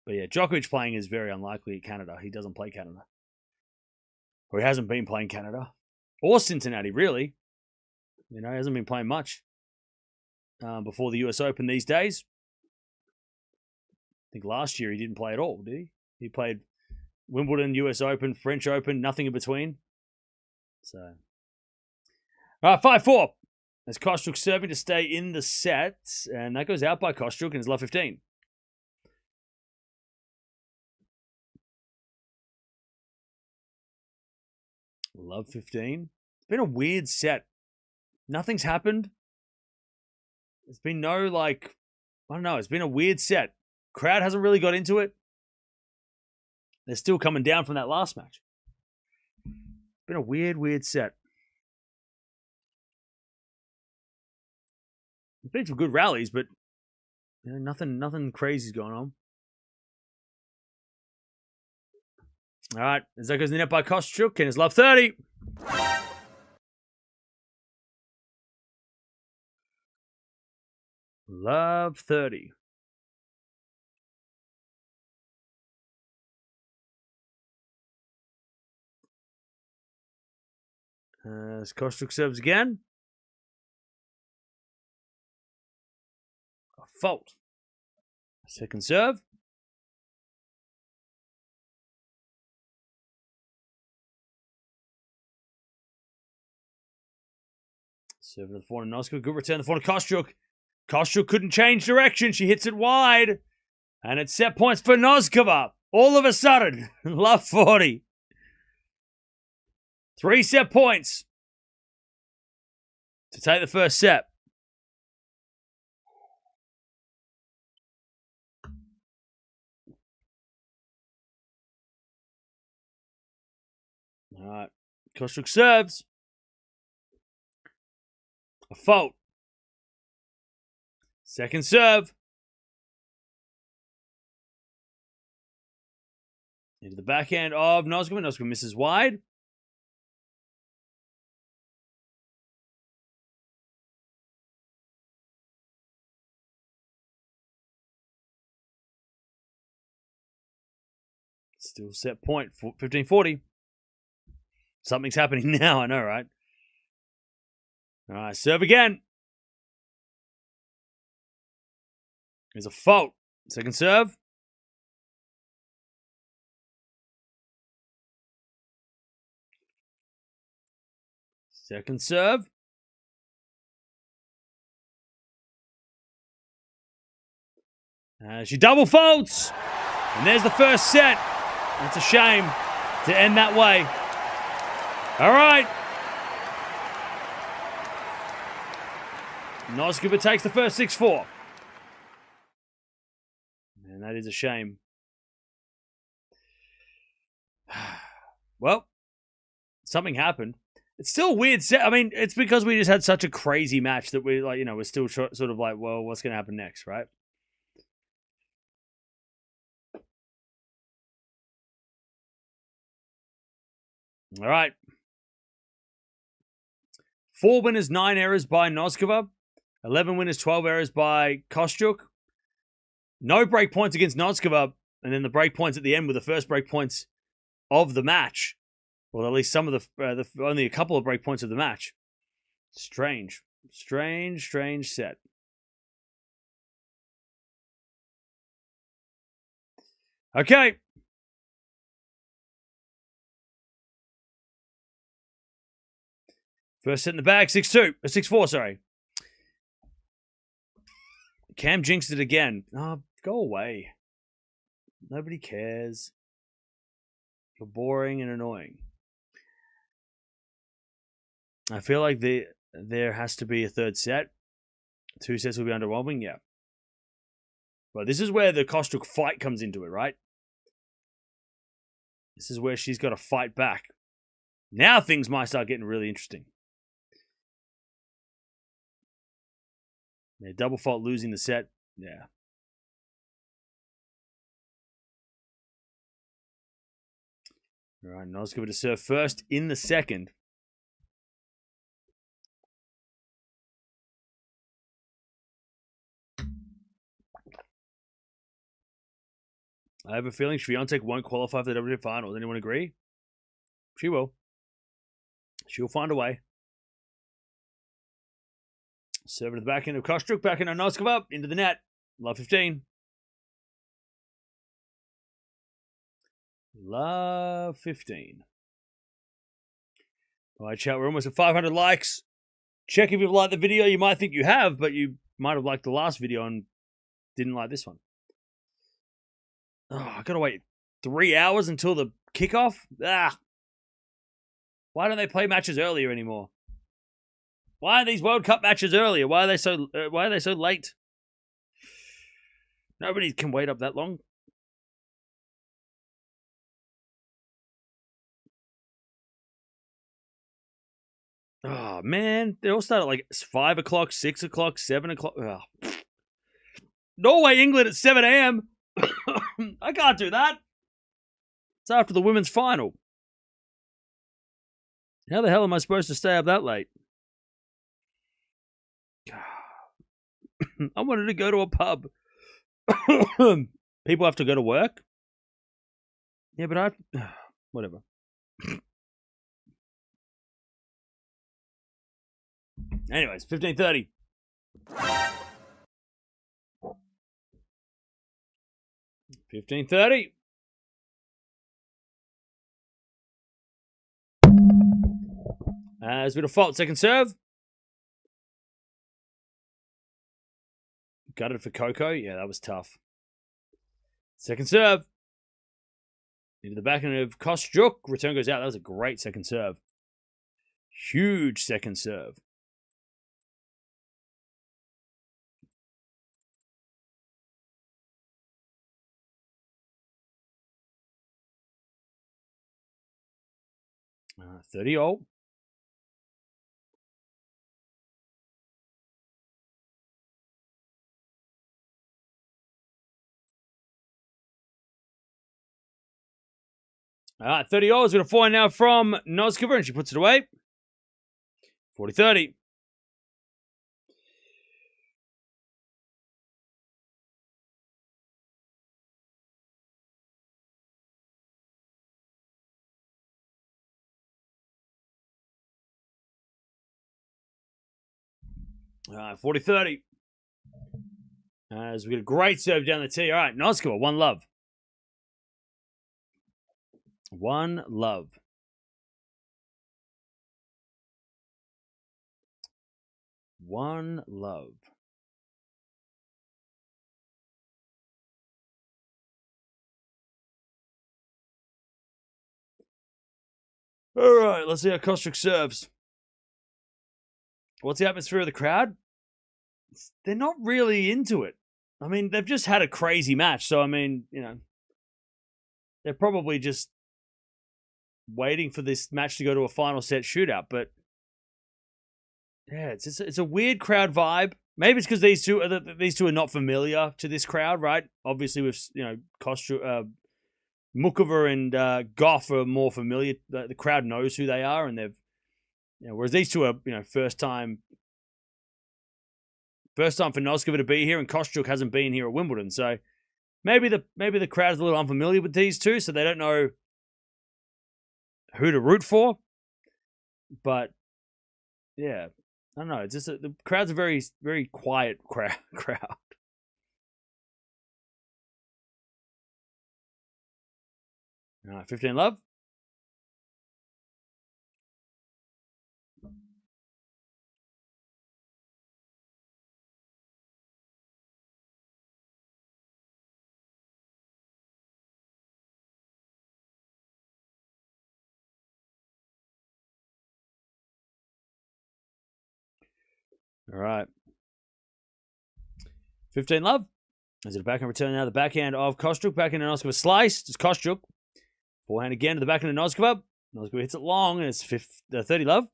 But yeah, Djokovic playing is very unlikely at Canada. He doesn't play Canada. Or he hasn't been playing Canada. Or Cincinnati, really. He hasn't been playing much before the US Open these days. I think last year he didn't play at all, did he? He played Wimbledon, US Open, French Open, nothing in between. So, all right, 5-4. As Kostyuk serving to stay in the set. And that goes out by Kostyuk and it's love 15. Love 15. It's been a weird set. Nothing's happened. There's been no, I don't know. It's been a weird set. Crowd hasn't really got into it. They're still coming down from that last match. Been a weird set. It's been some good rallies, but nothing crazy's going on. All right, as that goes in the net by Kostyuk, and it's love 30. Love 30. As Kostyuk serves again. A fault. Second serve. Serving to the forehand, Noskova. Good return to the forehand, Kostyuk. Kostyuk couldn't change direction. She hits it wide. And it's set points for Noskova. All of a sudden, love 40. 3 set points to take the first set. All right. Kostyuk serves. A fault. Second serve. Into the backhand of Noskova. Noskova misses wide. Still set point. 15-40. Something's happening now, I know, right? All right, serve again. There's a fault. Second serve. Second serve. She double faults. And there's the first set. That's a shame to end that way. All right. Noskova takes the first 6-4. And that is a shame. Well, something happened. It's still a weird set. I mean, it's because we just had such a crazy match that we, like, we're still sort of like, well, what's going to happen next, right? All right. 4 winners, 9 errors by Noskova. 11 winners, 12 errors by Kostyuk. No break points against Noskova. And then the break points at the end were the first break points of the match. Well, at least some of the only a couple of break points of the match. Strange. Strange set. Okay. First set in the bag, 6-2. 6-4, sorry. Cam jinxed it again. Oh, go away. Nobody cares. You're boring and annoying. I feel like there has to be a third set. 2 sets will be underwhelming, yeah. But this is where the Kostyuk fight comes into it, right? This is where she's got to fight back. Now things might start getting really interesting. Yeah, double fault losing the set. Yeah. All right, Noskova to serve first in the second. I have a feeling Swiatek won't qualify for the WTA Finals. Anyone agree? She will. She'll find a way. Serving to the back end of Kostyuk. Back end of Noskova. Into the net. Love 15. Love 15. All right, chat. We're almost at 500 likes. Check if you've liked the video. You might think you have, but you might have liked the last video and didn't like this one. Oh, I gotta wait 3 hours until the kickoff? Ah. Why don't they play matches earlier anymore? Why are these World Cup matches earlier? Why are they so late? Nobody can wait up that long. Oh, man. They all start at like 5 o'clock, 6 o'clock, 7 o'clock. Oh. Norway, England at 7 a.m. I can't do that. It's after the women's final. How the hell am I supposed to stay up that late? I wanted to go to a pub. People have to go to work. Yeah, but whatever. Anyways, 15:30. As we default, second serve. Gutted for Coco. Yeah, that was tough. Second serve. Into the backhand of Kostyuk. Return goes out. That was a great second serve. Huge second serve. Uh, 30-all. All right, 30-all is going to find now from Noskova, and she puts it away. 40-30. All right, 40-30. As we get a great serve down the tee. All right, Noskova, 1-love. 1-love. One love. All right, let's see how Kostyuk serves. What's the atmosphere of the crowd? They're not really into it. I mean, they've just had a crazy match. So, I mean, you know, they're probably just waiting for this match to go to a final set shootout. But, yeah, it's a weird crowd vibe. Maybe it's because these two are not familiar to this crowd, right? Obviously, with, you know, Kostyuk, Mukova and Gauff are more familiar. The crowd knows who they are, and they've, you know, whereas these two are, you know, first time for Noskova to be here, and Kostyuk hasn't been here at Wimbledon. So maybe the crowd's a little unfamiliar with these two, so they don't know who to root for. But yeah, I don't know. It's just the crowd's a very, very quiet crowd. All right, 15-love. All right. 15-love. Is it a backhand return now? The backhand of Kostyuk. Backhand of Noskova slice. It's Kostyuk. Forehand again to the backhand of Noskova. Noskova hits it long, and it's 30-love.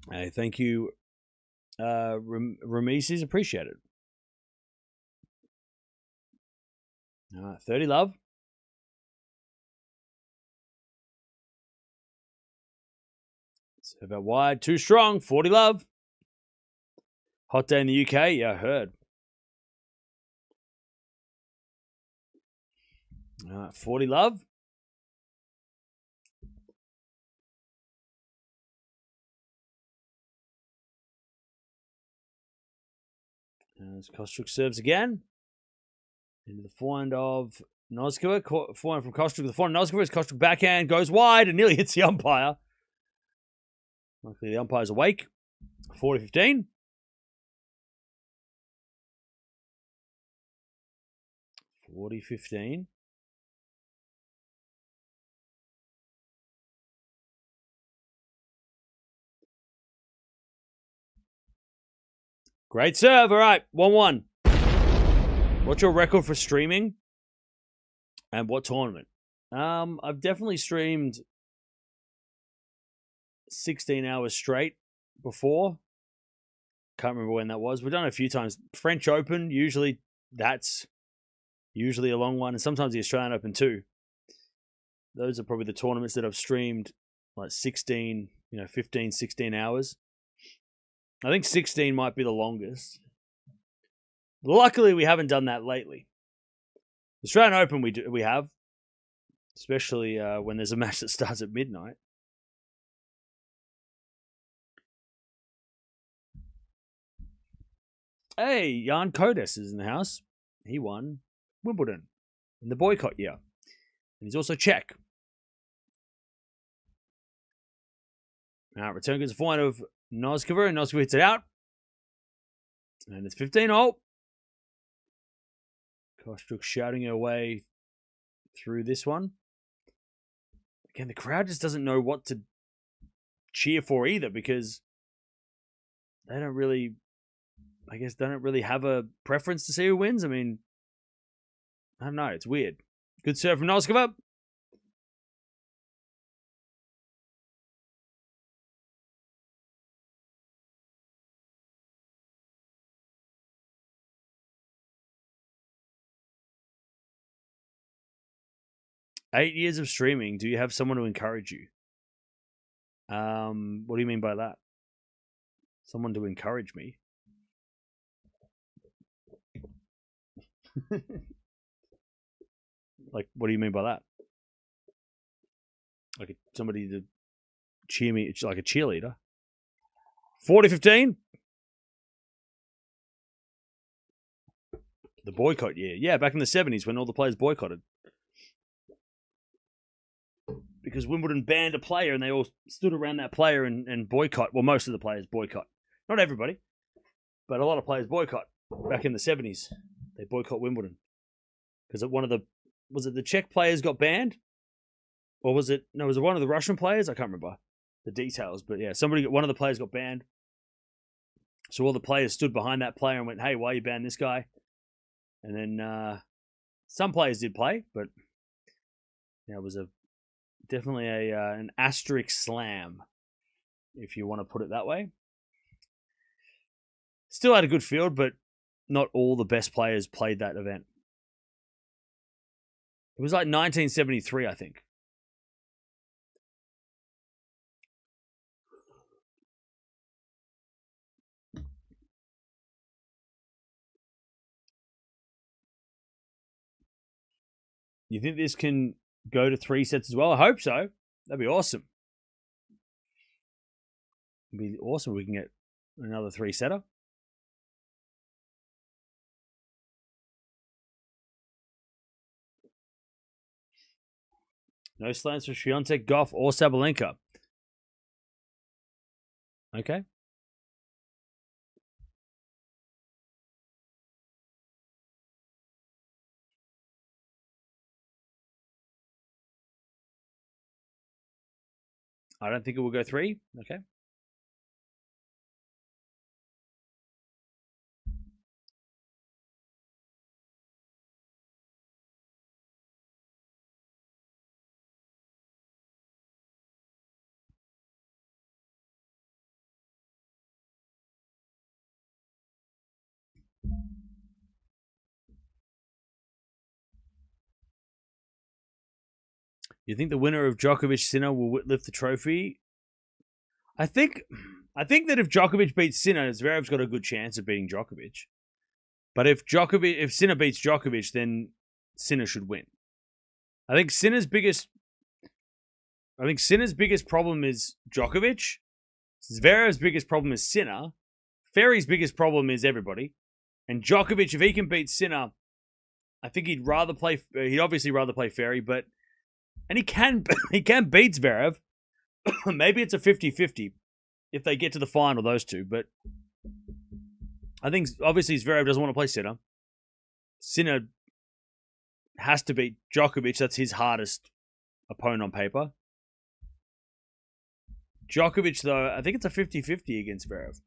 Hey, thank you, Rameses. Appreciate it. All right, 30-love. Serve out wide, too strong. 40-love. Hot day in the UK. Yeah, I heard. All right, 40-love. As Kostyuk serves again. Into the forehand of Noskova. Forehand from Kostyuk. The forehand of Noskova. As Kostyuk backhand goes wide and nearly hits the umpire. Luckily, the umpire's awake. 40-15. Great serve. All right, 1-1. What's your record for streaming? And what tournament? I've definitely streamed 16 hours straight before. Can't remember when that was. We've done it a few times. French Open, that's usually a long one, and sometimes the Australian Open too. Those are probably the tournaments that I've streamed like 16, 15, 16 hours. I think 16 might be the longest. Luckily, we haven't done that lately. Australian Open, we have, especially when there's a match that starts at midnight. Hey, Jan Kodes is in the house. He won Wimbledon in the boycott year. And he's also Czech. All right, return gets a point of Noskova, and Noskova hits it out. And it's 15-0. Kostyuk shouting her way through this one. Again, the crowd just doesn't know what to cheer for either, because they don't really have a preference to see who wins. I mean, I don't know. It's weird. Good serve from Noskova. Eight years of streaming. Do you have someone to encourage you? What do you mean by that? Someone to encourage me? Like, what do you mean by that? Like somebody to cheer me, like a cheerleader? 40-15. The boycott year. Yeah, back in the 70s when all the players boycotted. Because Wimbledon banned a player and they all stood around that player and boycott. Well, most of the players boycott. Not everybody, but a lot of players boycott. Back in the 70s, they boycott Wimbledon. Because was it the Czech players got banned? Or was it one of the Russian players? I can't remember the details, but yeah, one of the players got banned. So all the players stood behind that player and went, hey, why you banned this guy? And then some players did play, but yeah, it was definitely an asterisk slam, if you want to put it that way. Still had a good field, but not all the best players played that event. It was like 1973, I think. You think this can go to 3 sets as well? I hope so. That'd be awesome. It'd be awesome if we can get another 3-setter. No slams for Swiatek, Gauff, or Sabalenka. Okay. I don't think it will go 3. Okay. You think the winner of Djokovic Sinner will lift the trophy? I think that if Djokovic beats Sinner, Zverev's got a good chance of beating Djokovic. But if Sinner beats Djokovic, then Sinner should win. I think Sinner's biggest problem is Djokovic. Zverev's biggest problem is Sinner. Ferry's biggest problem is everybody. And Djokovic, if he can beat Sinner, I think he'd obviously rather play Ferry, and he can beat Zverev. Maybe it's a 50-50 if they get to the final, those two. But I think obviously Zverev doesn't want to play Sinner. Sinner has to beat Djokovic. That's his hardest opponent on paper. Djokovic, though, I think it's a 50-50 against Zverev.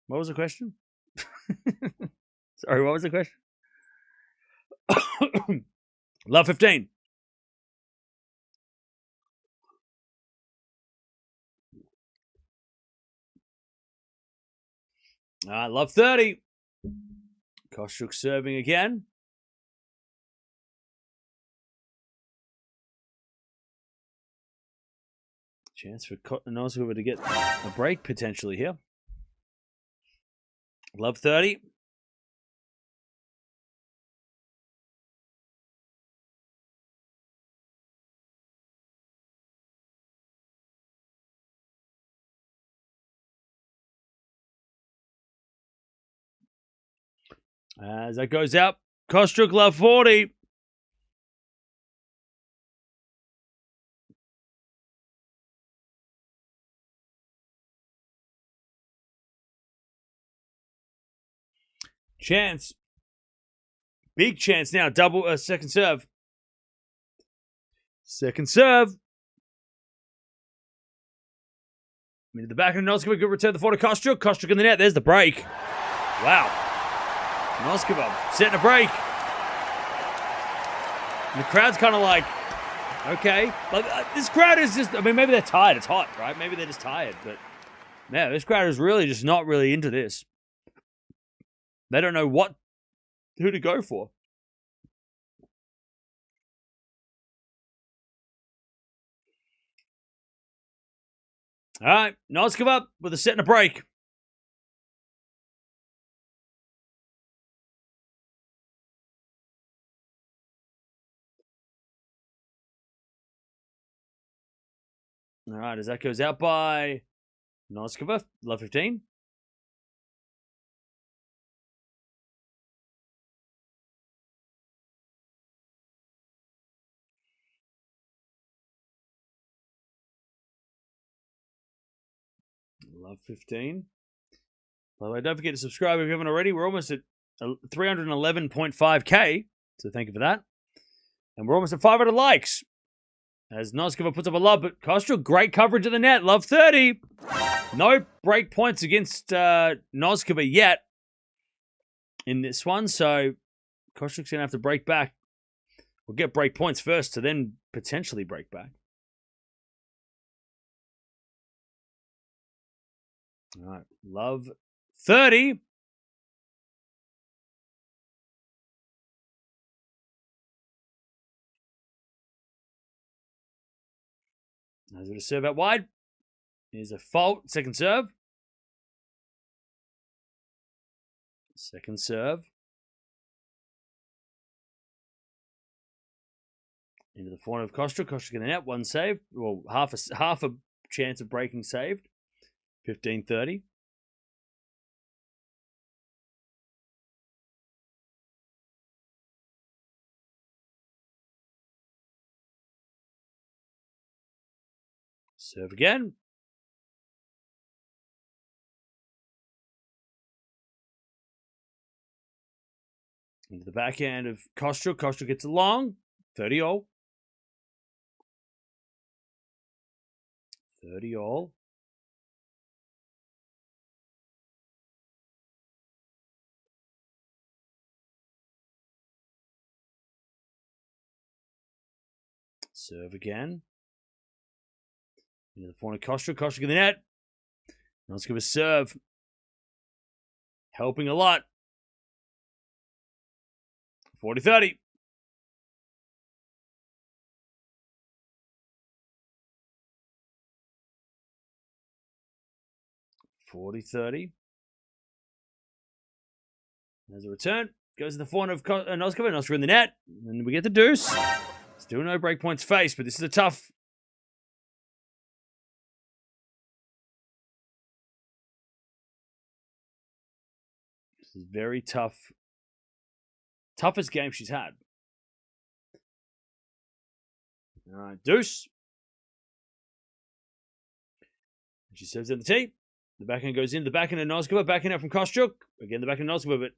What was the question? Sorry, what was the question? Love 15. All right, love 30. Kostyuk serving again. Chance for Noskova to get a break potentially here. Love 30. As that goes out, Kostyuk love 40. Chance. Big chance now. Double second serve. Second serve. Into the back of Noskova. Good return the floor to Kostyuk. Kostyuk in the net. There's the break. Wow. Noskova setting a break. And the crowd's kind of like, okay. Like, this crowd is just, I mean, maybe they're tired. It's hot, right? Maybe they're just tired. But, yeah, this crowd is really just not really into this. They don't know who to go for. All right, Noskova with a set and a break. All right, as that goes out by Noskova, love 15. Love 15. By the way, don't forget to subscribe if you haven't already. We're almost at 311.5k, so thank you for that. And we're almost at 500 likes. As Noskova puts up a love, but Kostyuk, great coverage of the net. Love 30. No break points against Noskova yet in this one, so Kostyuk's going to have to break back. We'll get break points first to then potentially break back. All right, love 30. As it a serve out wide. Here's a fault. Second serve. Second serve. Into the forehand of Kostyuk. Kostyuk in the net. One save. Well, half a chance of breaking saved. 15-30. Serve again. Into the backhand of Kostyuk. Kostyuk gets along. 30-all. 30-all. Serve again. Into the forehand of Kostyuk. Kostyuk in the net. Let's give a serve. Helping a lot. 40-30. There's a return. Goes to the forehand of Noskova. Noskova in the net. And we get the deuce. Still no break points faced, but this is a tough. This is very tough. Toughest game she's had. All right, deuce. She serves at the tee. The backhand goes in. The backhand of Noskova. Backhand out from Kostyuk. Again, the backhand of Noskova, but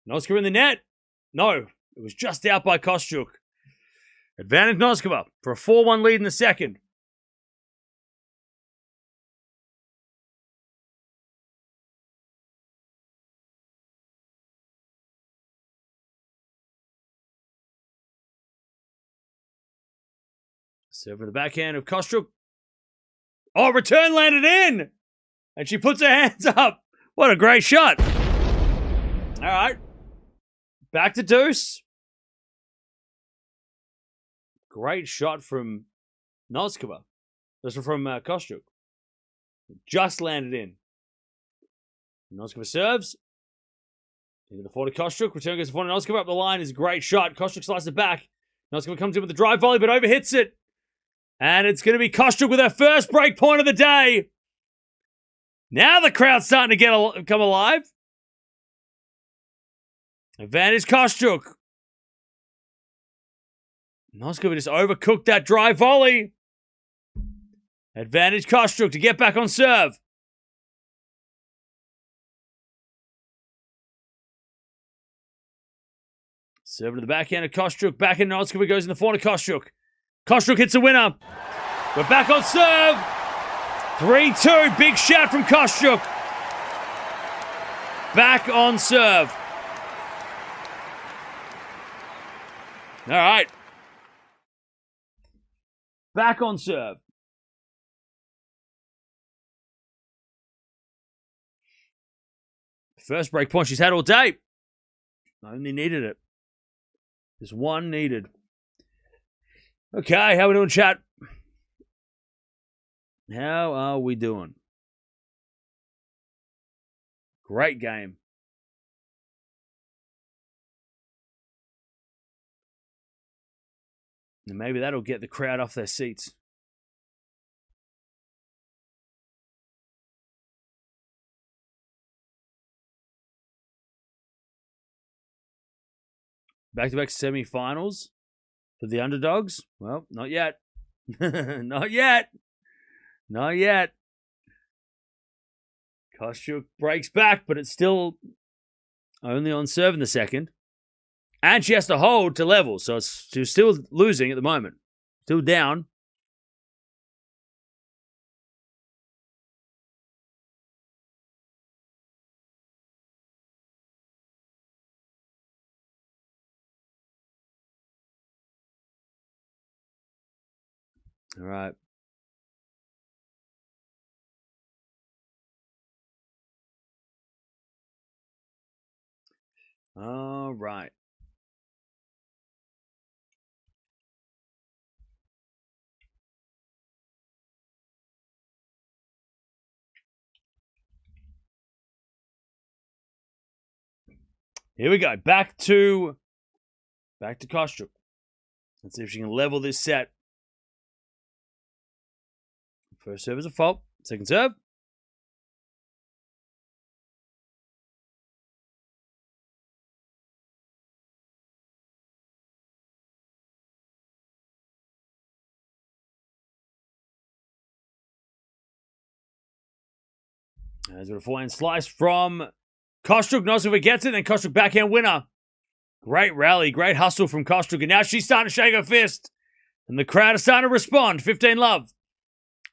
Noskova in the net. No, it was just out by Kostyuk. Advantage Noskova for a 4-1 lead in the second. Serve with the backhand of Kostyuk. Oh, return landed in! And she puts her hands up. What a great shot. All right. Back to deuce. Great shot from Noskova. This was from Kostyuk. Just landed in. Noskova serves. Into the forward to Kostyuk. Return goes to forward to Noskova. Up the line is a great shot. Kostyuk slices it back. Noskova comes in with the drive volley, but overhits it. And it's going to be Kostyuk with her first break point of the day. Now the crowd's starting to come alive. Advantage Kostyuk. Noskova just overcooked that drive volley. Advantage Kostyuk to get back on serve. Serve to the backhand of Kostyuk. Backhand Noskova goes in the forehand of Kostyuk. Kostyuk hits the winner. We're back on serve. 3-2. Big shout from Kostyuk. Back on serve. All right. Back on serve. First break point she's had all day. Only needed it. Just one needed. Okay, how we doing, chat? How are we doing? Great game. And maybe that'll get the crowd off their seats. Back-to-back semifinals for the underdogs? Well, not yet. Not yet. Not yet. Kostyuk breaks back, but it's still only on serve in the second. And she has to hold to level, so she's still losing at the moment. Still down. All right. All right. Here we go. Back to Kostyuk. Let's see if she can level this set. First serve is a fault. Second serve. There's a forehand slice from Kostyuk. Noskova gets it, and Kostyuk backhand winner. Great rally, great hustle from Kostyuk, and now she's starting to shake her fist. And the crowd is starting to respond. 15-love.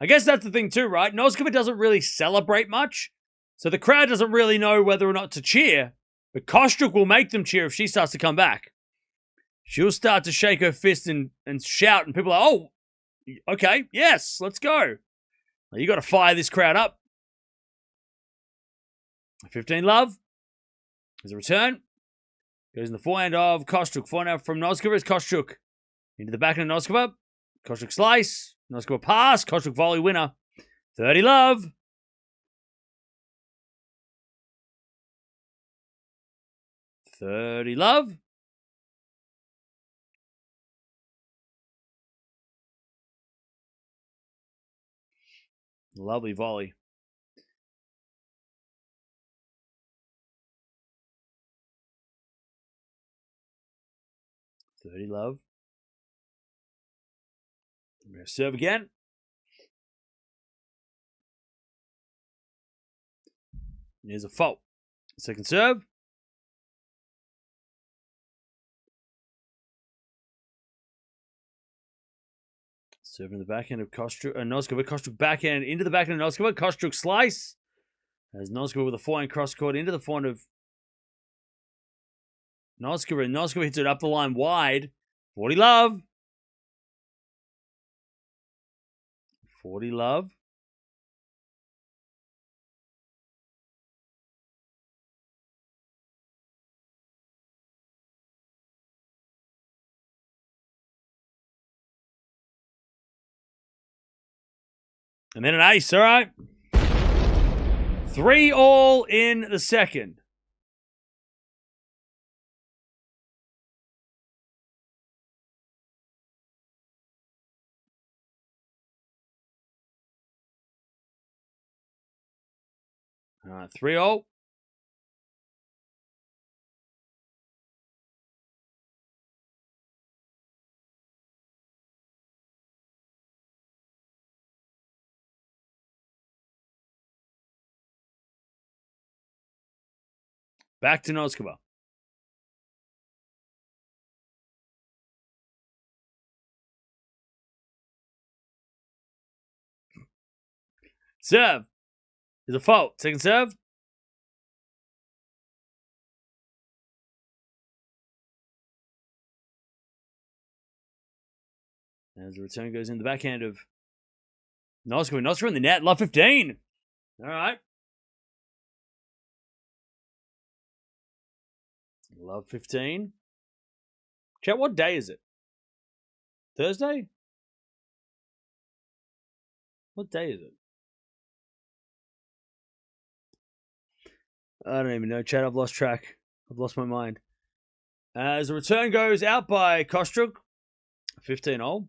I guess that's the thing too, right? Noskova doesn't really celebrate much, so the crowd doesn't really know whether or not to cheer, but Kostyuk will make them cheer if she starts to come back. She'll start to shake her fist and shout, and people are, oh, okay, yes, let's go. Well, you got to fire this crowd up. 15-love. There's a return. Goes in the forehand of Kostyuk. Forehand from Noskova is Kostyuk. Into the backhand of Noskova. Kostyuk slice. Noskova pass. Kostyuk volley winner. 30-love. Love. Lovely volley. Love. We're going to serve again. Here's a fault. Second serve. Serving the backhand of Kostyuk. Noskova. Kostyuk backhand into the backhand of Noskova. Kostyuk slice. As Noskova with a forehand cross court into the forehand of Noskova. Noskova hits it up the line wide. 40-love. 40 love. And then an ace, all right. 3-all in the second. All right, 3-all. Back to Noskova. Serve is a fault. Second serve. As the return goes in the backhand of Noskova. Noskova in the net. Love 15. All right. Love 15. Chat, what day is it? Thursday? What day is it? I don't even know, Chad. I've lost track. I've lost my mind. As the return goes out by Kostyuk. 15-all.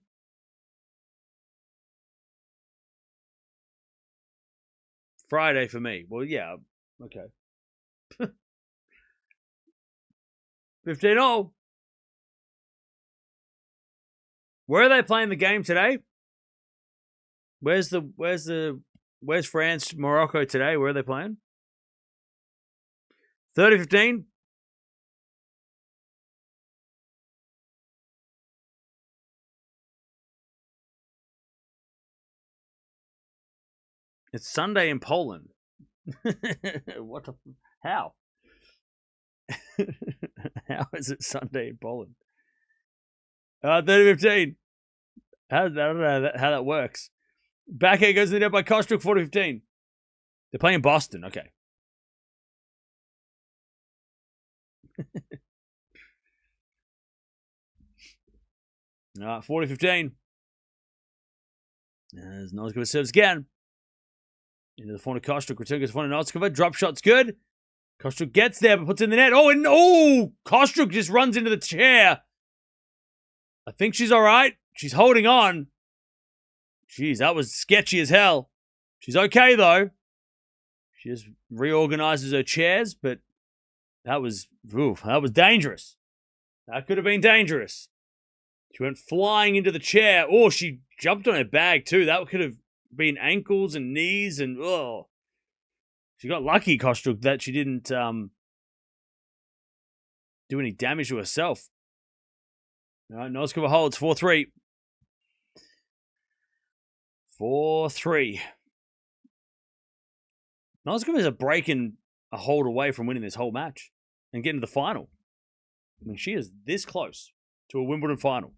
Friday for me. Well, yeah. Okay. 15-all. Where are they playing the game today? Where's France, Morocco today? Where are they playing? 30-15. It's Sunday in Poland. What the? How? How is it Sunday in Poland? 30-15. I don't know how that works. Backhand goes in the net by Kostyuk, 40-15. They're playing Boston. Okay. All right, 40-15. As Noskova serves again. Into the front of Kostyuk. Return goes front of Noskova. Drop shot's good. Kostyuk gets there, but puts in the net. Kostyuk just runs into the chair. I think she's all right. She's holding on. Jeez, that was sketchy as hell. She's okay, though. She just reorganizes her chairs, but that was dangerous. That could have been dangerous. She went flying into the chair. Oh, she jumped on her bag, too. That could have been ankles and knees, and she got lucky, Kostyuk, that she didn't do any damage to herself. All right, Noskova holds 4-3. 4-3. Noskova is a break and a hold away from winning this whole match and getting to the final. I mean, she is this close to a Wimbledon final.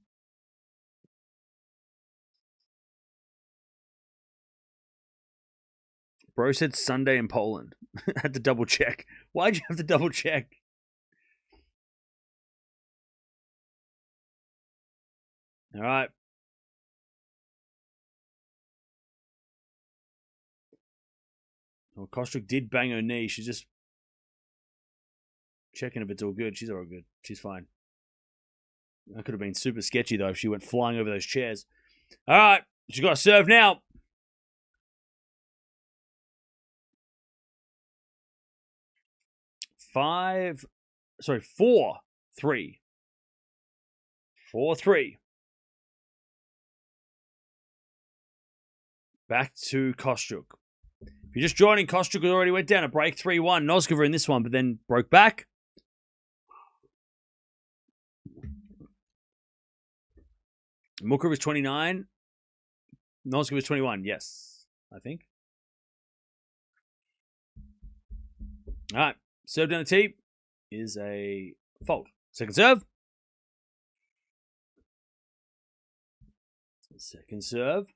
Bro said Sunday in Poland. Had to double check. Why'd you have to double check? All right. Well, Kostyuk did bang her knee. She's just checking if it's all good. She's all good. She's fine. That could have been super sketchy, though, if she went flying over those chairs. All right. She's got to serve now. Four, three. 4-3. Back to Kostyuk. If you're just joining, Kostyuk already went down a break 3-1. Noskova in this one, but then broke back. Mukra was 29. Noskova was 21. Yes, I think. All right. Serve down the tee is a fault. Second serve. Second serve.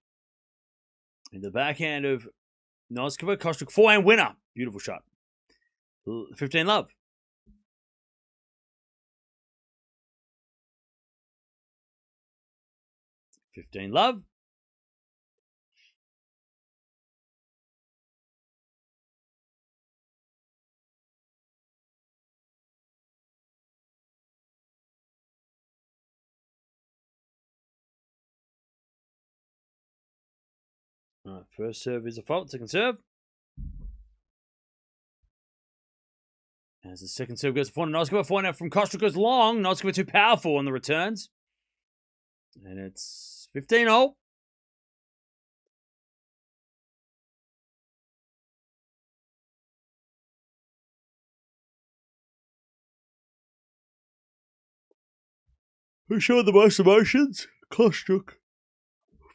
In the backhand of Noskova, Kostyuk forehand winner. Beautiful shot. 15 love. $15 love. All right, first serve is a fault. Second serve. As the second serve goes to forehand, Noskova. Forehand from Kostyuk goes long. Noskova too powerful on the returns. And it's 15-0. Who showed the most emotions? Kostyuk.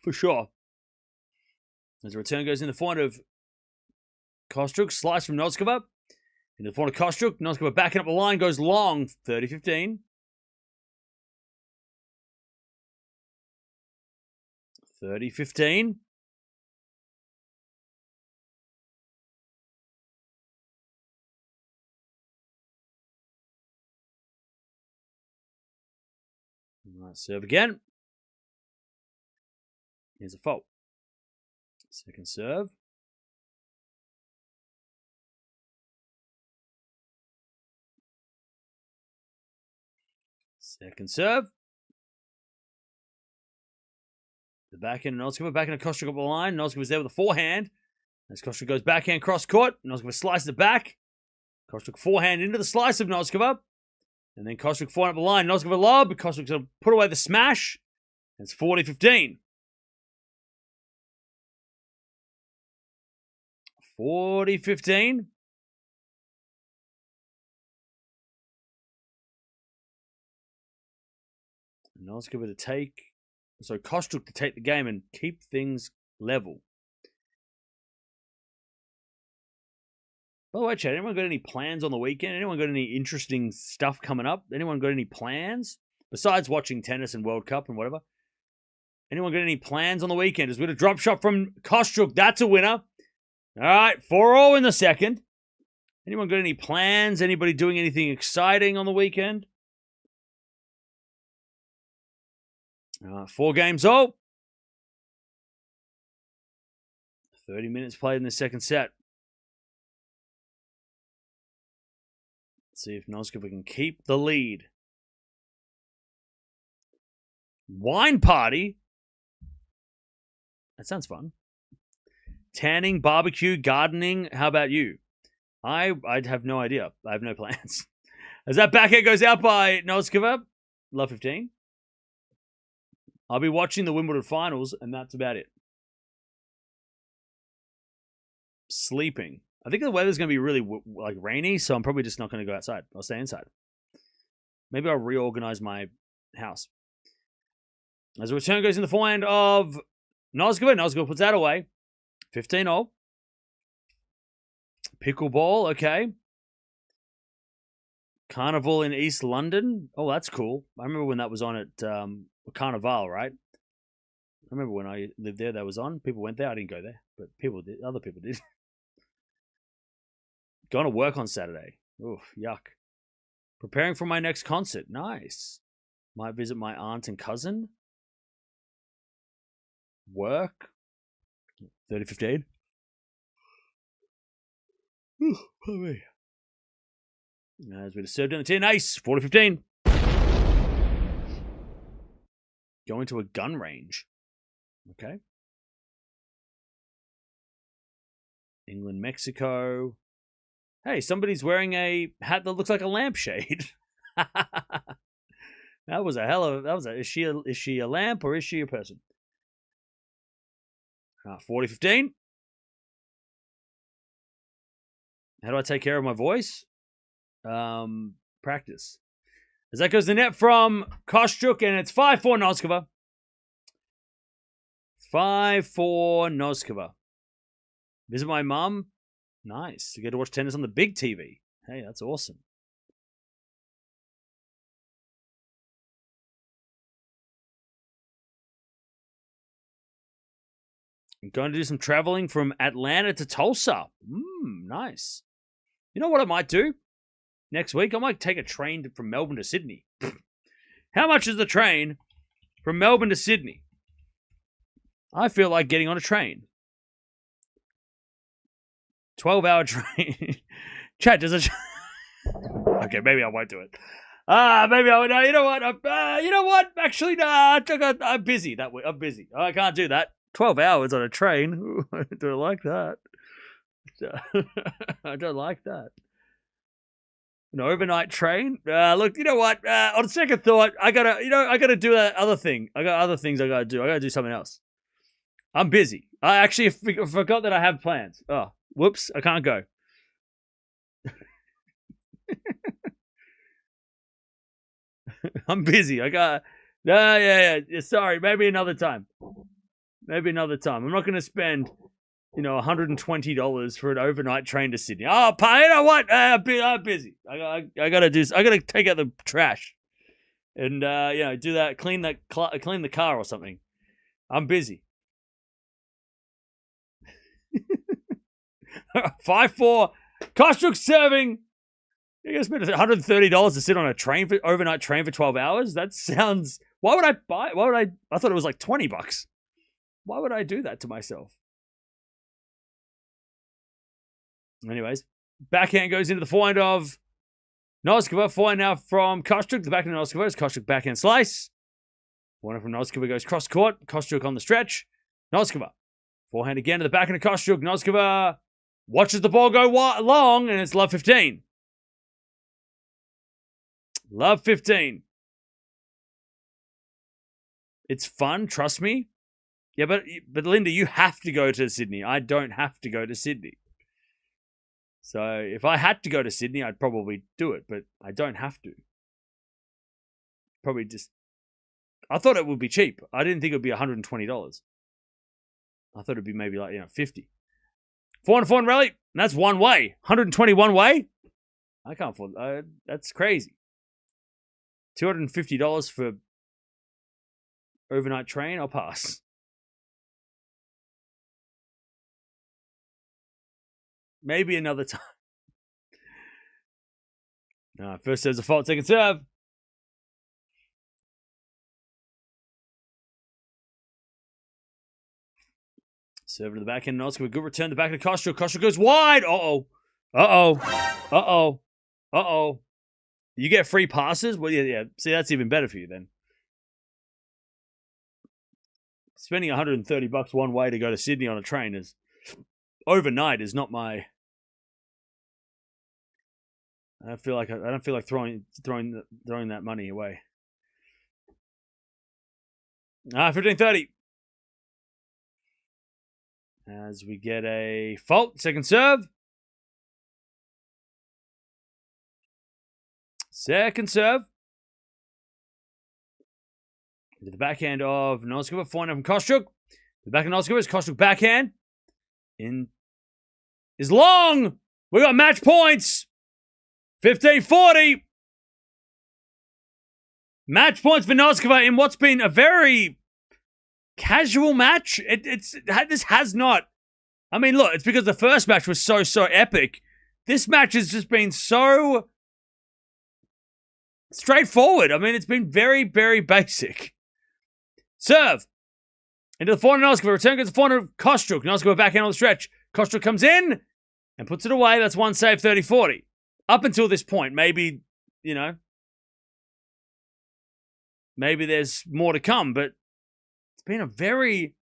For sure. As the return goes in the forehand of Kostyuk. Slice from Noskova. In the forehand of Kostyuk. Noskova backing up the line. Goes long. 30-15. 30-15. All right, serve again. Here's a fault. Second serve. Second serve. The backhand, Noskova backhand Kostyuk up the line. Noskova's there with a forehand. As Kostyuk goes backhand cross court, Noskova slices it back. Kostyuk forehand into the slice of Noskova. And then Kostyuk forehand up the line. Noskova lob. Kostyuk's going to put away the smash. It's 40-15. 40-15. Noskova to take... So Kostyuk to take the game and keep things level. By the way, Chad, anyone got any plans on the weekend? Anyone got any interesting stuff coming up? Anyone got any plans? Besides watching tennis and World Cup and whatever. Anyone got any plans on the weekend? As we got a drop shot from Kostyuk. That's a winner. All right, 4-0 in the second. Anyone got any plans? Anybody doing anything exciting on the weekend? 4 games all. 30 minutes played in the second set. Let's see if Noskova can keep the lead. Wine party? That sounds fun. Tanning, barbecue, gardening. How about you? I'd have no idea. I have no plans. As that backhand goes out by Noskova. Love 15. I'll be watching the Wimbledon finals, and that's about it. Sleeping. I think the weather's going to be really rainy, so I'm probably just not going to go outside. I'll stay inside. Maybe I'll reorganize my house. As the return goes in the forehand of Noskova. Noskova puts that away. 15-0. Pickleball, okay. Carnival in East London. Oh, that's cool. I remember when that was on at Carnival, right? I remember when I lived there, that was on. People went there. I didn't go there, but people did. Other people did. Going to work on Saturday. Oof, yuck. Preparing for my next concert. Nice. Might visit my aunt and cousin. Work. 30-15. As we just served in the 10. Nice. 40-15. Going to a gun range. Okay. England, Mexico. Hey, somebody's wearing a hat that looks like a lampshade. That was a hell of... Is she a lamp or is she a person? 40-15. How do I take care of my voice? Practice. As that goes the net from Kostyuk, and it's 5-4 Noskova. 5-4 Noskova. Visit my mum. Nice. You get to watch tennis on the big TV. Hey, that's awesome. I'm going to do some traveling from Atlanta to Tulsa. Nice. You know what I might do? Next week, I might take a train from Melbourne to Sydney. How much is the train from Melbourne to Sydney? I feel like getting on a train. 12-hour train. Chat, does it... Okay, maybe I won't do it. Maybe I would. You know what? You know what? Actually, nah. I'm busy that week. I'm busy. I can't do that. 12 hours on a train. Ooh, I don't like that. I don't like that. An overnight train. Look, you know what? On second thought, I gotta do that other thing. I got other things I gotta do. I gotta do something else. I'm busy. I actually forgot that I have plans. Oh, whoops! I can't go. I'm busy. I got. Yeah. Sorry. Maybe another time. Maybe another time. I'm not going to spend, $120 for an overnight train to Sydney. Oh, you know what? I'm busy. I gotta take out the trash, and do that. Clean the car or something. I'm busy. 5-4. Kostyuk serving. You're gonna spend $130 to sit on a overnight train for 12 hours? That sounds. Why would I buy? I thought it was like $20. Why would I do that to myself? Anyways, backhand goes into the forehand of Noskova. Forehand now from Kostyuk. The backhand of Noskova is Kostyuk backhand slice. Forehand from Noskova goes cross court. Kostyuk on the stretch. Noskova. Forehand again to the backhand of Kostyuk. Noskova watches the ball go long, and it's love 15. Love 15. It's fun, trust me. Yeah, but Linda, you have to go to Sydney. I don't have to go to Sydney. So if I had to go to Sydney, I'd probably do it, but I don't have to. Probably just... I thought it would be cheap. I didn't think it would be $120. I thought it'd be maybe like, $50. 4-4 rally, and that's one way. 121 way? I can't afford... that's crazy. $250 for overnight train? I'll pass. Maybe another time. First serve's a fault, second serve. Serve to the backhand. Noskova, good return. The backhand of Kostyuk. Kostyuk goes wide. Uh-oh. You get free passes? Well, yeah. See, that's even better for you then. Spending $130 one way to go to Sydney on a train is overnight is not my. I don't feel like throwing that money away. 15-30. As we get a fault, second serve. Second serve. Into the backhand of Noskova. Forehand from Kostyuk. The backhand of Noskova is Kostyuk backhand. In is long. We got match points. 15-40. Match points for Noskova in what's been a very casual match. This has not. I mean, look, it's because the first match was so epic. This match has just been so straightforward. I mean, it's been very, very basic. Serve. Into the forehand of Noskova. Return goes the forehand of Kostyuk. Noskova backhand on the stretch. Kostyuk comes in and puts it away. That's one save, 30-40. Up until this point, maybe, maybe there's more to come, but it's been a very...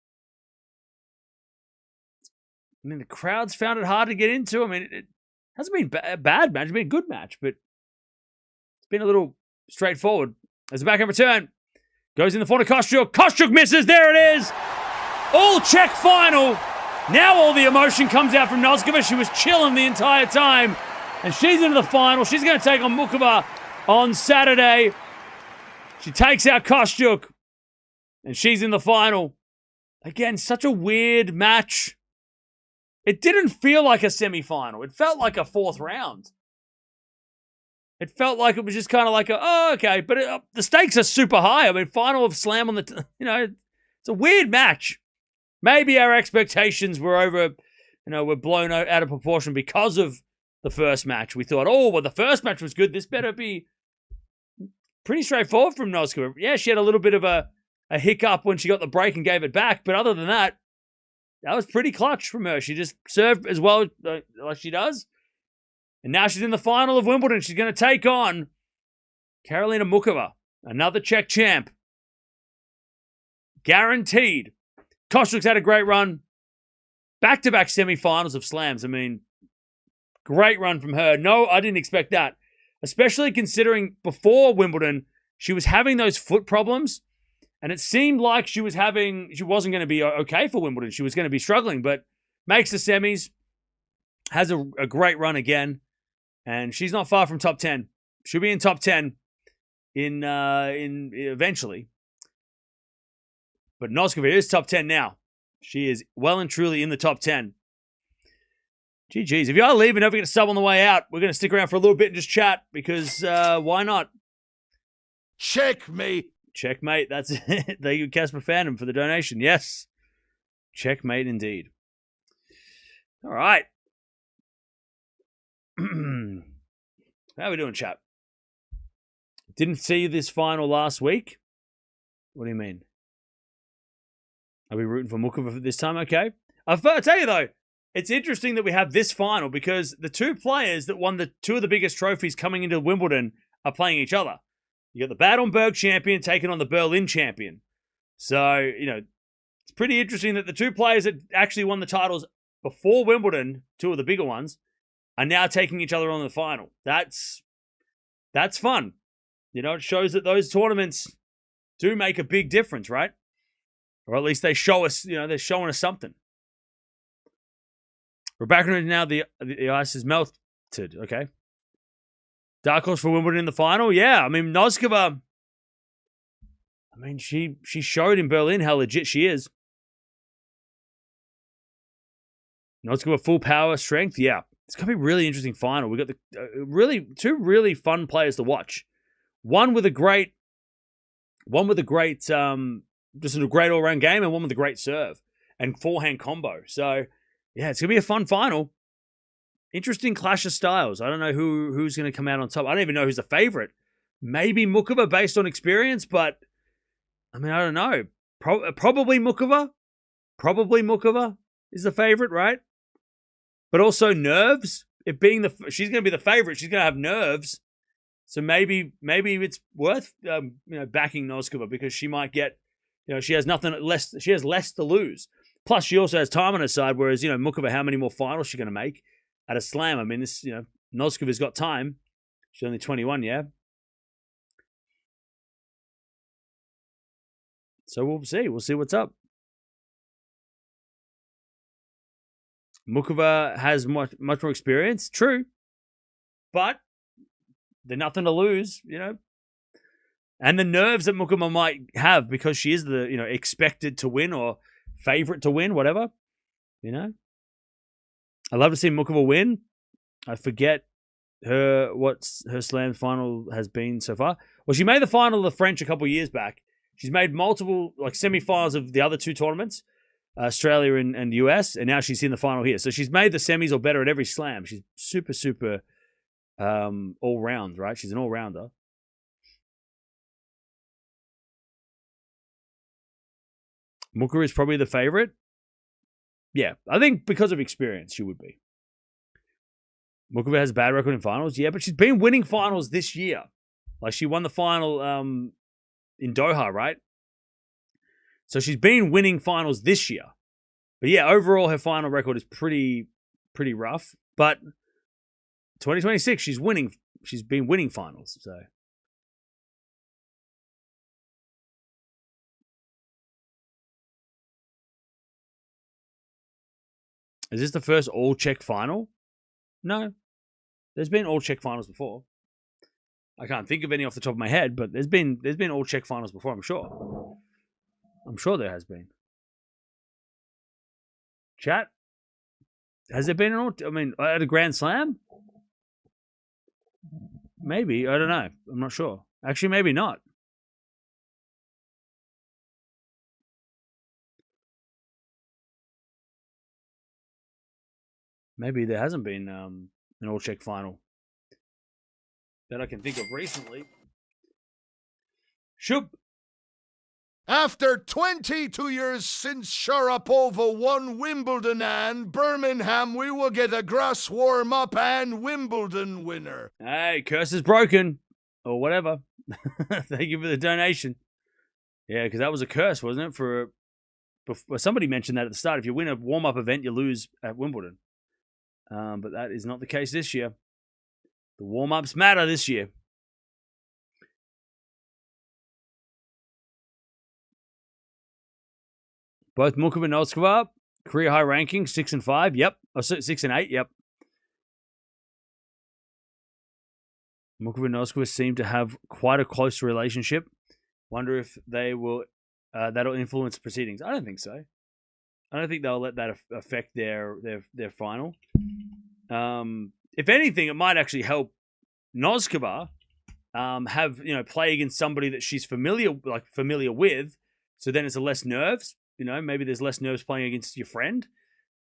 I mean, the crowd's found it hard to get into. I mean, it hasn't been a bad match. It's been a good match, but it's been a little straightforward. As the backhand return goes in the front of Kostyuk. Kostyuk misses. There it is. All check final. Now all the emotion comes out from Noskova. She was chilling the entire time. And she's into the final. She's going to take on Mukova on Saturday. She takes out Kostyuk. And she's in the final. Again, such a weird match. It didn't feel like a semifinal. It felt like a fourth round. It felt like it was just kind of like okay. But the stakes are super high. I mean, final of Slam on the... it's a weird match. Maybe our expectations were were blown out of proportion because of the first match. We thought, oh, well, the first match was good. This better be pretty straightforward from Noskova. Yeah, she had a little bit of a hiccup when she got the break and gave it back. But other than that, that was pretty clutch from her. She just served as well like she does. And now she's in the final of Wimbledon. She's going to take on Karolina Muchova, another Czech champ. Guaranteed. Kostyuk's had a great run. Back-to-back semifinals of slams. I mean, great run from her. No, I didn't expect that. Especially considering before Wimbledon, she was having those foot problems. And it seemed like she wasn't going to be okay for Wimbledon. She was going to be struggling, but makes the semis, has a great run again, and she's not far from top 10. She'll be in top 10 in eventually. But Noskova is top 10 now. She is well and truly in the top 10. GG's. If you are leaving, don't forget to sub on the way out. We're going to stick around for a little bit and just chat because why not? Checkmate. Checkmate, that's it. Thank you, Casper Phantom, for the donation. Yes. Checkmate indeed. All right. How are we doing, chat? Didn't see this final last week. What do you mean? Are we rooting for Muchova this time? Okay. I'll tell you, though, it's interesting that we have this final because the two players that won the two of the biggest trophies coming into Wimbledon are playing each other. You got the Baden-Württemberg champion taking on the Berlin champion. So, it's pretty interesting that the two players that actually won the titles before Wimbledon, two of the bigger ones, are now taking each other on the final. That's fun. It shows that those tournaments do make a big difference, right? Or at least they show us, they're showing us something. We're back on it now. The ice is melted. Okay. Dark horse for Wimbledon in the final? Yeah, I mean, Noskova, she showed in Berlin how legit she is. Noskova full power, strength, yeah. It's going to be a really interesting final. We've got the two really fun players to watch. One with a great, just a great all-round game, and one with a great serve and forehand combo. So, yeah, it's going to be a fun final. Interesting clash of styles. I don't know who's going to come out on top. I don't even know who's the favorite. Maybe Muchova based on experience, but I don't know. Probably Muchova. Probably Muchova is the favorite, right? But also nerves. She's going to be the favorite. She's going to have nerves. So maybe it's worth backing Noskova because she might get she has less to lose. Plus she also has time on her side. Whereas Muchova, how many more finals is she going to make? At a slam, I mean, this, Noskova's got time. She's only 21, yeah? So we'll see. We'll see what's up. Muchova has much more experience, true. But they're nothing to lose, And the nerves that Muchova might have because she is the, expected to win or favorite to win, whatever, I'd love to see Muchova win. I forget what her slam final has been so far. Well, she made the final of the French a couple of years back. She's made multiple semifinals of the other two tournaments, Australia and US, and now she's in the final here. So she's made the semis or better at every slam. She's super, super all-round, right? She's an all-rounder. Muchova is probably the favorite. Yeah, I think because of experience, she would be. Muchova has a bad record in finals. Yeah, but she's been winning finals this year. She won the final in Doha, right? So she's been winning finals this year. But yeah, overall, her final record is pretty rough. But 2026, she's winning. She's been winning finals. So is this the first all-Czech final? No. There's been all-Czech finals before. I can't think of any off the top of my head, but there's been all-Czech finals before, I'm sure. I'm sure there has been. Chat? Has there been at a Grand Slam? Maybe. I don't know. I'm not sure. Actually, maybe not. Maybe there hasn't been an all-check final that I can think of recently. Shoop. After 22 years since Sharapova won Wimbledon and Birmingham, we will get a grass warm-up and Wimbledon winner. Hey, curse is broken. Or whatever. Thank you for the donation. Yeah, because that was a curse, wasn't it? For somebody mentioned that at the start. If you win a warm-up event, you lose at Wimbledon. But that is not the case this year. The warm-ups matter this year. Both Mukova and Noskova, career high ranking, 6 and 5. Yep. Oh, 6 and 8. Yep. Mukova and Noskova seem to have quite a close relationship. Wonder if they will that'll influence proceedings. I don't think so. I don't think they'll let that affect their final. If anything, it might actually help Noskova have play against somebody that she's familiar with. So then it's less nerves. Maybe there's less nerves playing against your friend,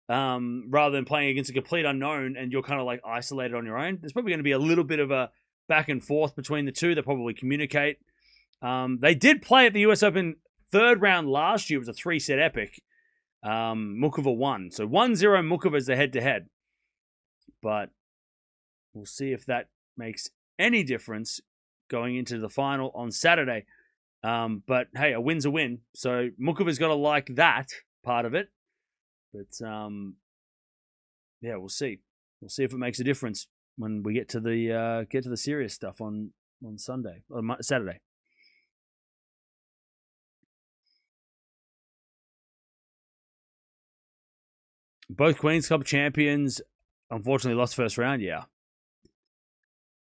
rather than playing against a complete unknown and you're kind of like isolated on your own. There's probably going to be a little bit of a back and forth between the two. They probably communicate. They did play at the US Open third round last year. It was a 3-set epic. Mukova won. So 1-0 Mukova is the head-to-head. But we'll see if that makes any difference going into the final on Saturday. But hey, a win's a win. So Mukova's got to like that part of it. But yeah, we'll see. We'll see if it makes a difference when we get to the serious stuff on Sunday or Saturday. Both Queen's Cup champions unfortunately lost first round, yeah.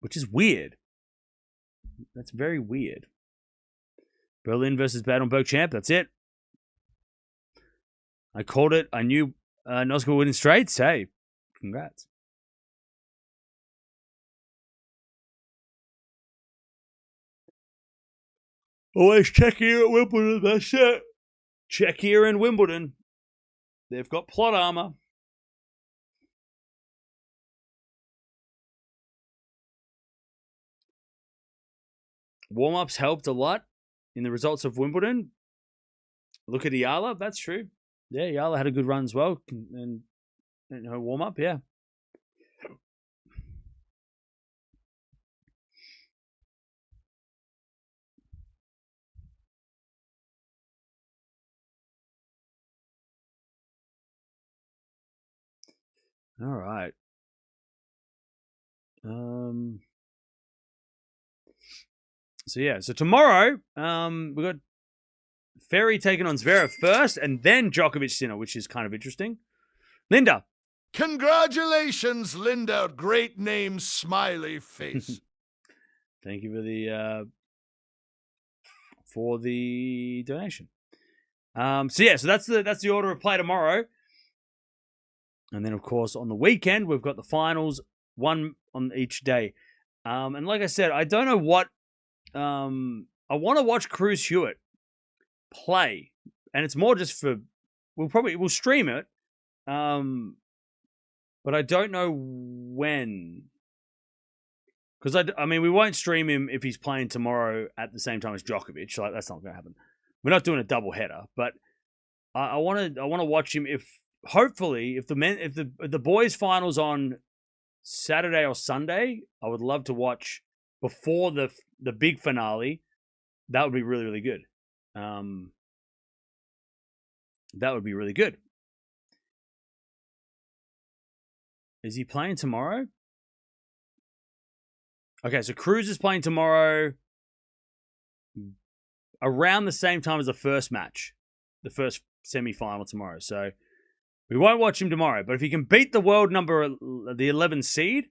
Which is weird. That's very weird. Berlin versus Baden-Württemberg champ, that's it. I called it. I knew Noskova would win straights. Hey, congrats. Always check here at Wimbledon, that's it. Check here in Wimbledon. They've got plot armor. Warm-ups helped a lot in the results of Wimbledon. Look at Eala, that's true. Yeah, Eala had a good run as well and her warm-up, yeah. All right. So tomorrow, we got Ferry taking on Zverev first, and then Djokovic Sinner, which is kind of interesting. Linda. Congratulations, Linda. Great name, smiley face. Thank you for the donation. So that's the order of play tomorrow. And then, of course, on the weekend, we've got the finals, one on each day. And like I said, I don't know what... I want to watch Cruz Hewitt play. And it's more just for... We'll stream it. But I don't know when. Because, we won't stream him if he's playing tomorrow at the same time as Djokovic. Like, that's not going to happen. We're not doing a double header. But I want to watch him if... Hopefully, if the boys' finals on Saturday or Sunday, I would love to watch before the big finale. That would be really, really good. That would be really good. Is he playing tomorrow? Okay, so Cruz is playing tomorrow around the same time as the first match, the first semi-final tomorrow. So we won't watch him tomorrow, but if he can beat the world number, the 11 seed,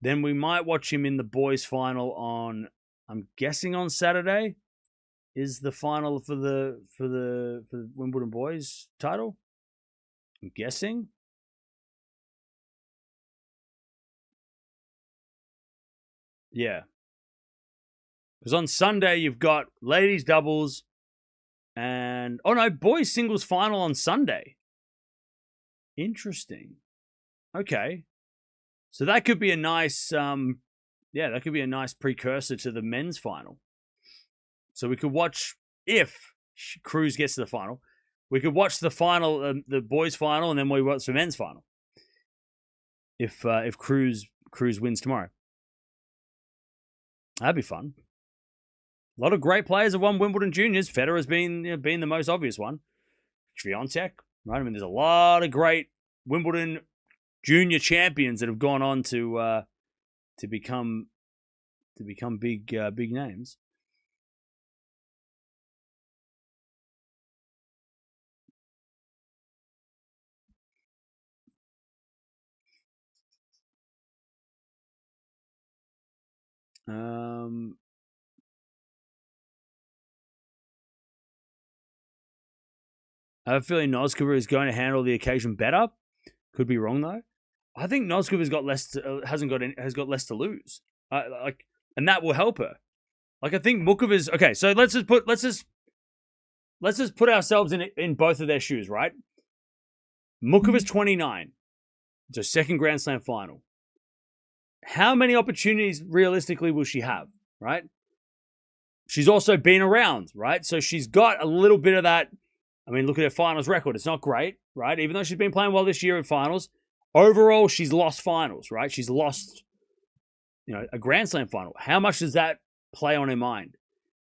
then we might watch him in the boys' final on, I'm guessing on Saturday, is the final for the Wimbledon boys title. I'm guessing. Yeah. Because on Sunday, you've got ladies doubles and, boys singles final on Sunday. Interesting. Okay. So that could be a nice, that could be a nice precursor to the men's final. So we could watch, if Cruz gets to the final, we could watch the final, the boys' final, and then we watch the men's final. If Cruz wins tomorrow, that'd be fun. A lot of great players have won Wimbledon juniors. Federer's been the most obvious one. Swiatek, right? I mean, there's a lot of great Wimbledon junior champions that have gone on to become big names. I have a feeling Noskova is going to handle the occasion better. Could be wrong though. I think Noskova's got less has got less to lose. And that will help her. Like I think Mukova's okay. So let's just put ourselves in both of their shoes, right? Mukova's 29. It's her second Grand Slam final. How many opportunities realistically will she have, right? She's also been around, right? So she's got a little bit of that. I mean, look at her finals record. It's not great, right? Even though she's been playing well this year in finals, overall, she's lost finals, right? She's lost, a Grand Slam final. How much does that play on her mind?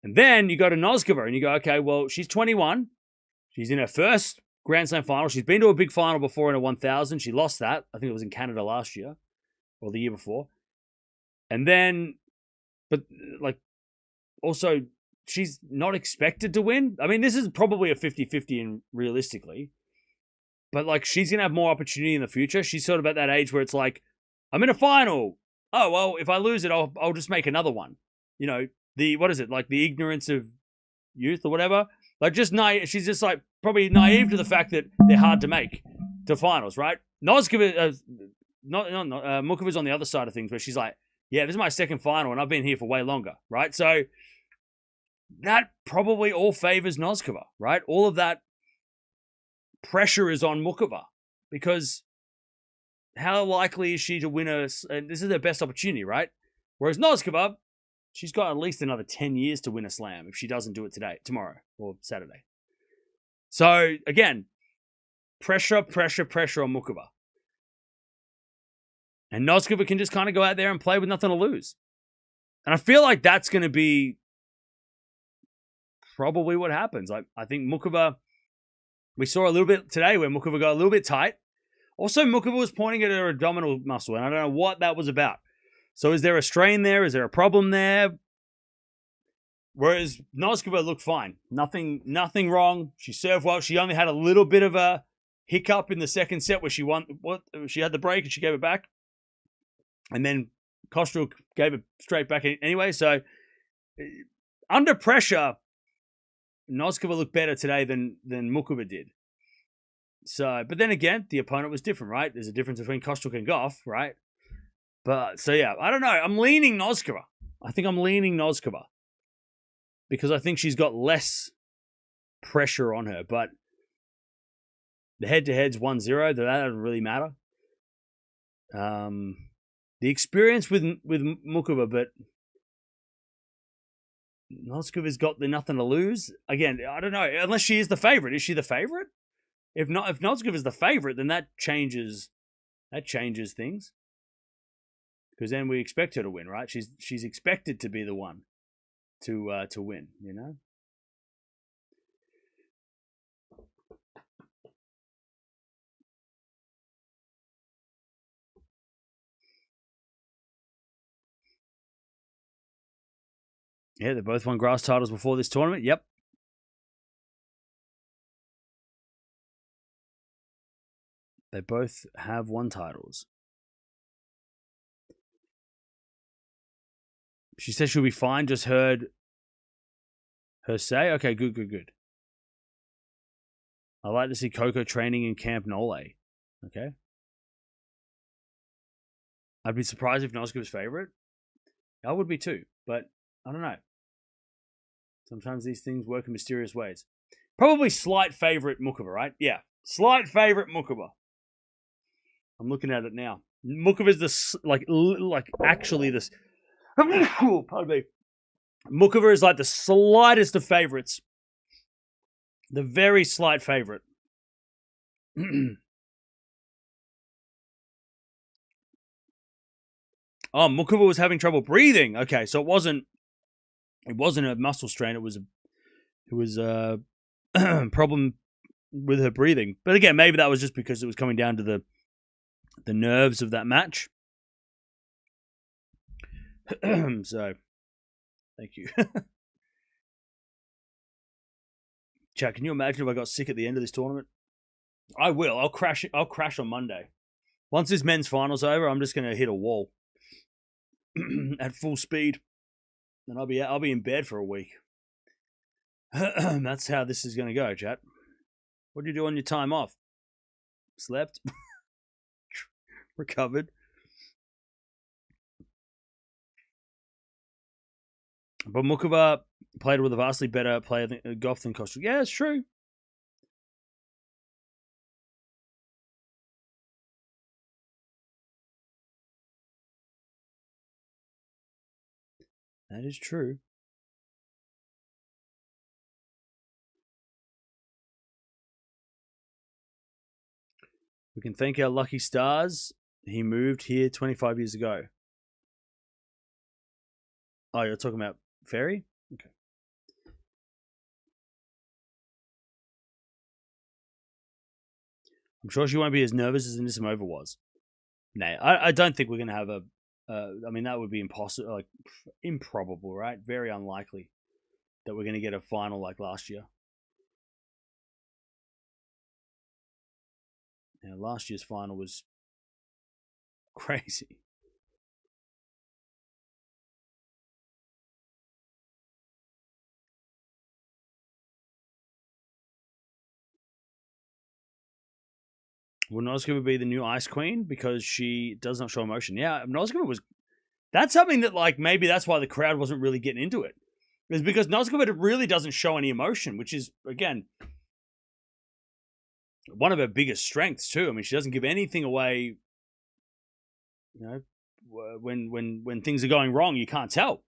And then you go to Noskova and you go, okay, well, she's 21. She's in her first Grand Slam final. She's been to a big final before in a 1000. She lost that. I think it was in Canada last year or the year before. And then, but like, also, she's not expected to win. I mean, this is probably a 50-50 in realistically. But like, she's going to have more opportunity in the future. She's sort of at that age where it's like, I'm in a final. Oh, well, if I lose it, I'll just make another one. What is it? Like the ignorance of youth or whatever. Like just naive. She's just like probably naive to the fact that they're hard to make to finals, right? Noskova, Mukova's on the other side of things where she's like, yeah, this is my second final and I've been here for way longer, right? So that probably all favors Noskova, right? All of that pressure is on Mukova because how likely is she to win and this is her best opportunity, right? Whereas Noskova, she's got at least another 10 years to win a slam if she doesn't do it tomorrow or Saturday. So again, pressure on Mukova. And Noskova can just kind of go out there and play with nothing to lose. And I feel like that's going to be probably what happens. I think Mukova, we saw a little bit today where Mukova got a little bit tight. Also, Mukova was pointing at her abdominal muscle, and I don't know what that was about. So is there a strain there? Is there a problem there? Whereas Noskova looked fine. Nothing wrong. She served well. She only had a little bit of a hiccup in the second set where she had the break and she gave it back. And then Kostyuk gave it straight back anyway. So under pressure, Noskova looked better today than Mukova did. So, but then again, the opponent was different, right? There's a difference between Kostyuk and Gauff, right? But so yeah, I don't know. I'm leaning Noskova. I think I'm leaning Noskova because I think she's got less pressure on her. But the head-to-head's 1-0. That doesn't really matter. The experience with Mukova, but Noskova's got nothing to lose. Again, I don't know. Unless she is the favorite. Is she the favorite? If Noskova's the favorite, then that changes things. Because then we expect her to win, right? She's expected to be the one to win, Yeah, they both won grass titles before this tournament. Yep. They both have won titles. She says she'll be fine. Just heard her say, okay, good. I like to see Coco training in Camp Nole. Okay. I'd be surprised if Noskova's favorite. I would be too, but I don't know. Sometimes these things work in mysterious ways. Probably slight favorite Mukova, right? Yeah. Slight favorite Mukova. I'm looking at it now. Mukova's actually this. Pardon me. Mukova is like the slightest of favorites. The very slight favorite. Oh, Mukova was having trouble breathing. Okay, so it wasn't a muscle strain. It was a problem with her breathing. But again, maybe that was just because it was coming down to the nerves of that match. So, thank you. Chat, can you imagine if I got sick at the end of this tournament? I will. I'll crash on Monday. Once this men's final's over, I'm just going to hit a wall at full speed, and I'll be in bed for a week. That's how this is going to go, chat. What do you do on your time off? Slept, recovered. But Mukova played with a vastly better player than Gauff than Kostyuk. Yeah, it's true. That is true. We can thank our lucky stars. He moved here 25 years ago. Oh, you're talking about Ferry? Okay. I'm sure she won't be as nervous as Anisimova was. No, I don't think we're going to have a... I mean, that would be impossible, like improbable, right? Very unlikely that we're going to get a final like last year. Yeah, last year's final was crazy. Will Noskova be the new Ice Queen because she does not show emotion? Yeah, Noskova was... That's something that, like, maybe that's why the crowd wasn't really getting into it. It's because Noskova really doesn't show any emotion, which is, again, one of her biggest strengths, too. I mean, she doesn't give anything away. You know, when things are going wrong, you can't tell.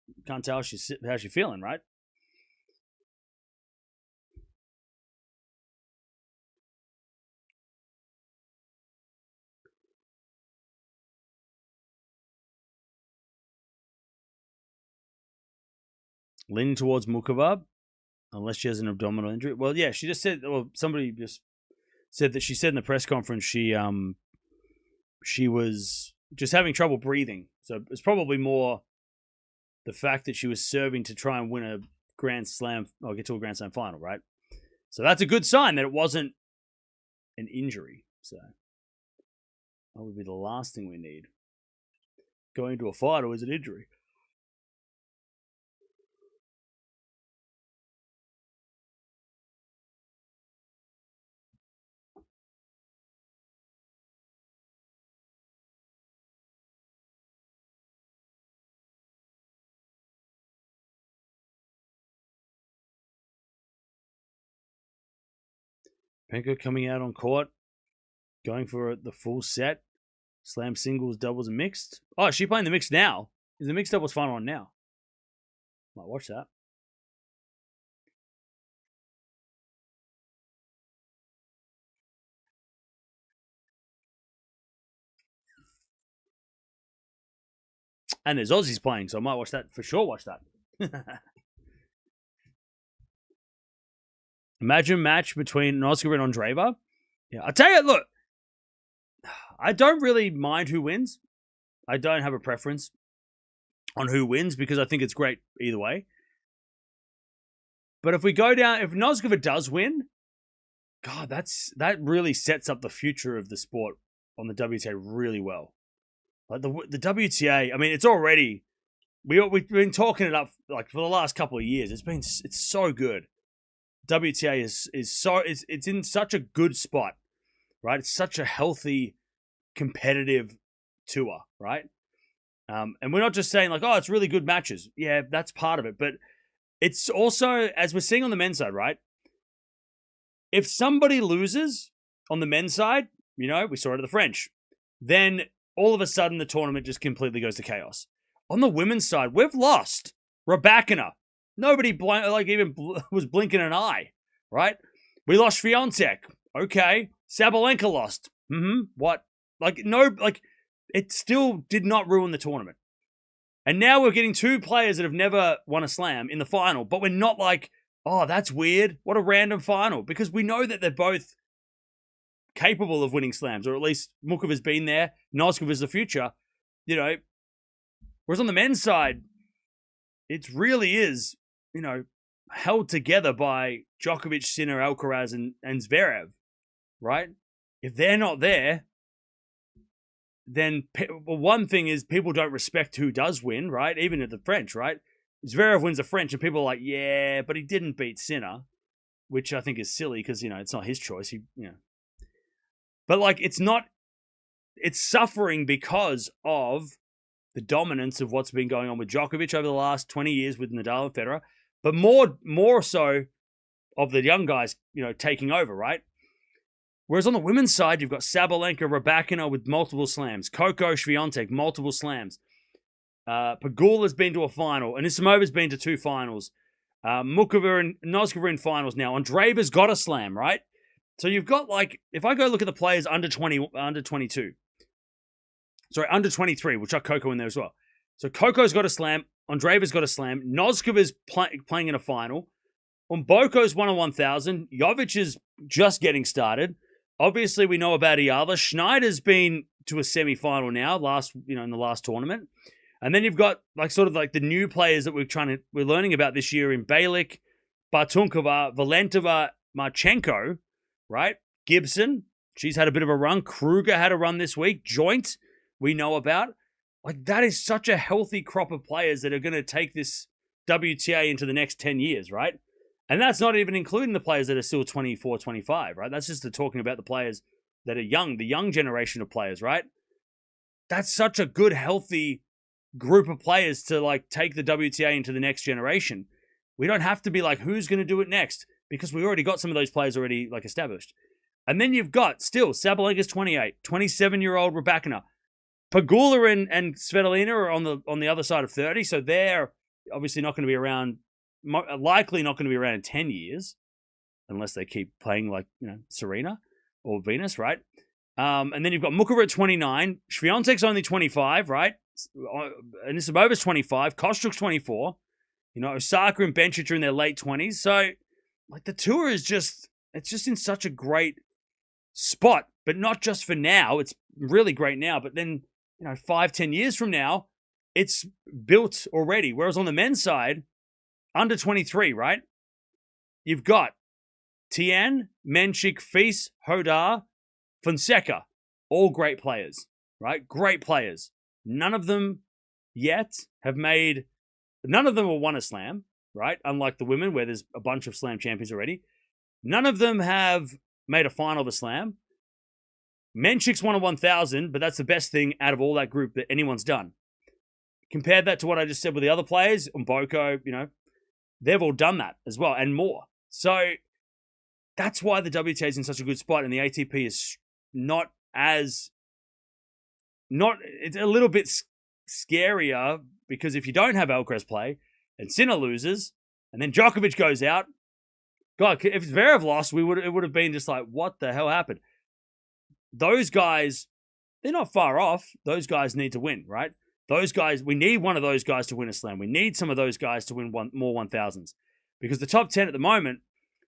You can't tell how she's feeling, right? Leaning towards Mukova, unless she has an abdominal injury. Well, yeah, she just said. Well, somebody just said that she said in the press conference she was just having trouble breathing. So it's probably more the fact that she was serving to try and win a Grand Slam or get to a Grand Slam final, right? So that's a good sign that it wasn't an injury. So that would be the last thing we need. Going to a final is an injury. Penko coming out on court, going for the full set. Slam singles, doubles, and mixed. Oh, is she playing the mixed now? Is the mixed doubles final on now? Might watch that. And there's Aussies playing, so I might watch that. For sure watch that. Imagine match between Noskova and Andreeva. Yeah, I tell you, look, I don't really mind who wins. I don't have a preference on who wins because I think it's great either way. But if we go down, if Noskova does win, God, that really sets up the future of the sport on the WTA really well. Like the WTA, I mean, it's already we've been talking it up like for the last couple of years. It's so good. WTA it's in such a good spot, right? It's such a healthy, competitive tour, right? And we're not just saying like, oh, it's really good matches. Yeah, that's part of it, but it's also, as we're seeing on the men's side, right? If somebody loses on the men's side, You know, we saw it at the French. Then all of a sudden, the tournament just completely goes to chaos. On the women's side, we've lost Raducanu. Nobody was blinking an eye, right? We lost Swiatek. Okay. Sabalenka lost. What? It still did not ruin the tournament. And now we're getting two players that have never won a slam in the final, but we're not like, oh, that's weird. What a random final. Because we know that they're both capable of winning slams, or at least Mukova's been there. Noskova's the future. You know, whereas on the men's side, it really is, you know, held together by Djokovic, Sinner, Alcaraz, and Zverev, right? If they're not there, then one thing is people don't respect who does win, right? Even at the French, right? Zverev wins the French, and people are like, yeah, but he didn't beat Sinner, which I think is silly because, you know, it's not his choice. But like, it's suffering because of the dominance of what's been going on with Djokovic over the last 20 years with Nadal and Federer, but more so of the young guys, you know, taking over, right? Whereas on the women's side, you've got Sabalenka, Raducanu with multiple slams, Coco Swiatek, multiple slams. Pegula's been to a final, and Anisimovan's been to 2 finals. Mukova and Noskova in finals now. Andreeva's got a slam, right? So you've got, like, if I go look at the players under 22, sorry, under 23, we'll chuck Coco in there as well. So Coco's got a slam, Andreeva's got a slam, Noskova's playing in a final, Umboko's won a 1,000, Jovic is just getting started. Obviously, we know about Eala. Schneider's been to a semi-final now, in the last tournament. And then you've got the new players that we're learning about this year in Balic, Bartunkova, Valentova, Marchenko, right? Gibson, she's had a bit of a run. Kruger had a run this week. Joint, we know about. Like, that is such a healthy crop of players that are going to take this WTA into the next 10 years, right? And that's not even including the players that are still 24, 25, right? That's just talking about the players that are young, the young generation of players, right? That's such a good, healthy group of players to, like, take the WTA into the next generation. We don't have to be like, who's going to do it next? Because we already got some of those players already, like, established. And then you've got, still, Sabalenka's 28, 27-year-old Raducanu. Pegula and Svitolina are on the other side of 30, so they're obviously not going to be around, likely not going to be around in 10 years, unless they keep playing like, you know, Serena or Venus, right? And then you've got Mukova at 29, Swiatek's only 25, right? Anisimova's 25, Kostyuk's 24, you know, Osaka and Bencic are in their late 20s. So, like, the tour is it's just in such a great spot, but not just for now. It's really great now, but then, you know, 5-10 years from now, it's built already. Whereas on the men's side, under 23, right? You've got Tien, Menchik, Fils, Hodar, Fonseca, all great players, right? Great players. None of them yet have won a slam, right? Unlike the women, where there's a bunch of slam champions already. None of them have made a final of a slam. Menchik's won a 1,000, but that's the best thing out of all that group that anyone's done. Compare that to what I just said with the other players, Mboko, you know, they've all done that as well and more. So that's why the WTA is in such a good spot, and the ATP is it's a little bit scarier, because if you don't have Alcaraz play and Sinner loses and then Djokovic goes out, God, if Zverev lost, it would have been just like, what the hell happened? Those guys, they're not far off. Those guys need to win, right? Those guys, we need one of those guys to win a slam. We need some of those guys to win more 1,000s, because the top 10 at the moment,